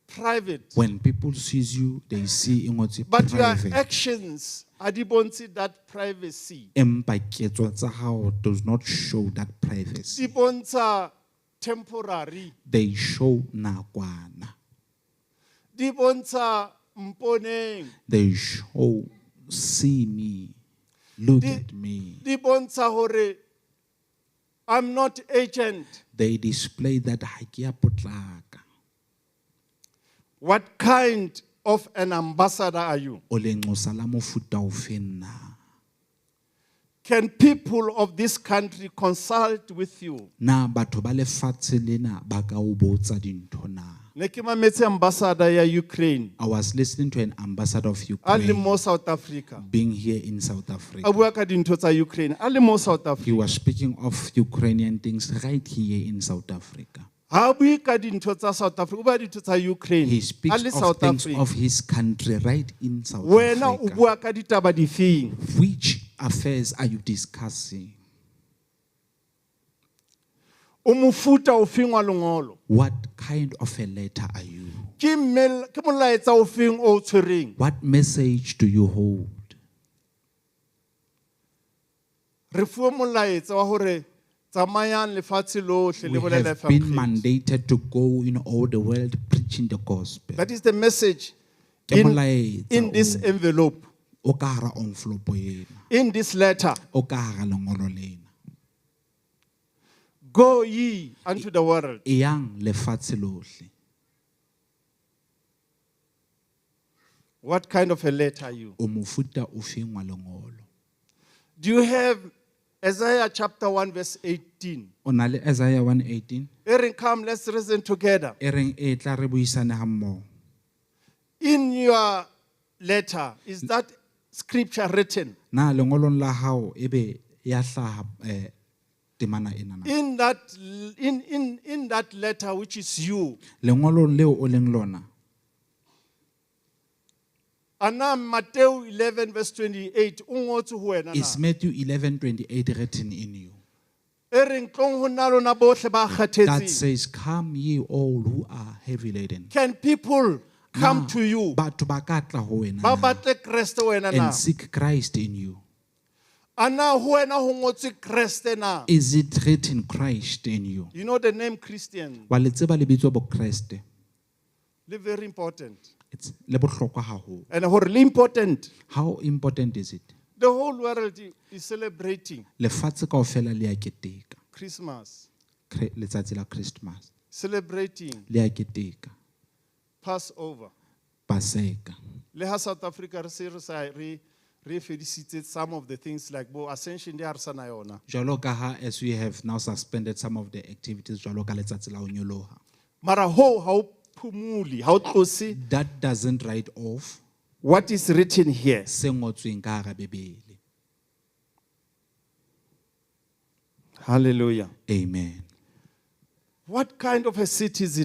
Speaker 7: private,
Speaker 3: When people sees you, they see e ngotswe
Speaker 7: but your
Speaker 3: private.
Speaker 7: actions ha di bontshe that privacy.
Speaker 3: Empa ketso tsa hao does not show that privacy.
Speaker 7: Di bontsha temporary.
Speaker 3: They show nakwana.
Speaker 7: Di bontsha mponeng.
Speaker 3: They show, see me, look
Speaker 7: Di-
Speaker 3: at me.
Speaker 7: Di bontsha hore I'm not agent.
Speaker 3: They display that ha ke a potlaka.
Speaker 7: What kind of an ambassador are you?
Speaker 3: O lengosa la mofuta o feng na?
Speaker 7: Can people of this country consult with you?
Speaker 3: Na batho ba lefatshe lena ba ka o botsa dintho na?
Speaker 7: Ne ke mametse ambassador ya Ukraine
Speaker 3: I was listening to an ambassador of
Speaker 7: a le
Speaker 3: Ukraine
Speaker 7: mo South Africa.
Speaker 3: being here in South
Speaker 7: A
Speaker 3: Africa.
Speaker 7: bua ka dintho tsa Ukraine a le mo South
Speaker 3: He
Speaker 7: Africa.
Speaker 3: was speaking of Ukrainian things right here in South Africa.
Speaker 7: Ha bue ka dintho tsa South Africa, o bua dintho tsa Ukraine
Speaker 3: He
Speaker 7: a
Speaker 3: speaks
Speaker 7: le
Speaker 3: of
Speaker 7: South
Speaker 3: things
Speaker 7: Africa.
Speaker 3: of his country right in South
Speaker 7: Wena o
Speaker 3: Africa.
Speaker 7: bua ka ditaba difeng?
Speaker 3: Which affairs are you discussing?
Speaker 7: O mofuta o feng wa lengolo?
Speaker 3: What kind of a letter are you?
Speaker 7: Ke molaetsa o feng o tshwereng?
Speaker 3: What message do you hold?
Speaker 7: Re fuwe molaetsa wa hore tsamayang lefatshe lohle le
Speaker 3: We
Speaker 7: bolele
Speaker 3: have been
Speaker 7: evangelium.
Speaker 3: mandated to go in all the world preaching the gospel.
Speaker 7: That is the message
Speaker 3: Ke
Speaker 7: in
Speaker 3: molaetsa
Speaker 7: this
Speaker 3: o-
Speaker 7: envelope,
Speaker 3: o ka hara envelope ena,
Speaker 7: in this letter.
Speaker 3: o ka hara lengolo lena.
Speaker 7: Go ye unto the world.
Speaker 3: E yang lefatshe lohle.
Speaker 7: What kind of a letter are you?
Speaker 3: O mofuta o feng wa lengolo?
Speaker 7: Do you have Isaiah chapter 1 verse 18?
Speaker 3: O na le Isaiah 1:18
Speaker 7: Aaron, come, let's reason together.
Speaker 3: e reng e tla re buisane hammoho.
Speaker 7: In your letter, is that scripture written?
Speaker 3: Na lengolong la hao ebe ya hlaha temana ena na.
Speaker 7: In that letter, which is you.
Speaker 3: Lengolong leo o leng lona.
Speaker 7: Ana Matthew 11 verse 28. o ngotse ho wena na.
Speaker 3: Is Matthew 11:28 written in you?
Speaker 7: Aaron, tlong ho nna lona bohle ba
Speaker 3: That
Speaker 7: kgathetseng.
Speaker 3: says, come ye all who are heavy laden.
Speaker 7: Can people come
Speaker 3: Na,
Speaker 7: to you?
Speaker 3: batho ba ka tla ho wena
Speaker 7: Ba
Speaker 3: na,
Speaker 7: batle Kreste wena na.
Speaker 3: and seek Christ in you.
Speaker 7: Ana ho wena ho ngotswe Kreste na.
Speaker 3: Is it written Christ in you?
Speaker 7: You know the name Christian.
Speaker 3: Wa le tseba lebitso bo Kreste.
Speaker 7: Le very important.
Speaker 3: It's le bohlokwa haholo.
Speaker 7: And hore le important.
Speaker 3: How important is it?
Speaker 7: The whole world is celebrating
Speaker 3: Lefatshe kaofela le a keteka.
Speaker 7: Christmas,
Speaker 3: Letsatsi la Christmas.
Speaker 7: celebrating
Speaker 3: Le a keteka.
Speaker 7: Passover.
Speaker 3: Paseka.
Speaker 7: Le ha South Africa re se re sa re fedisitse some of the things like bo ascension di ha re sa na yona.
Speaker 3: Jwalo ka ha, as we have now suspended some of the activities jwalo ka letsatsi la ho nyoloha.
Speaker 7: Mara ho ha o phumuli, ha o tlose
Speaker 3: That doesn't write off
Speaker 7: what is written here.
Speaker 3: se ngotsweng ka hara Bebele.
Speaker 7: Hallelujah.
Speaker 3: Amen.
Speaker 7: What kind of a citizen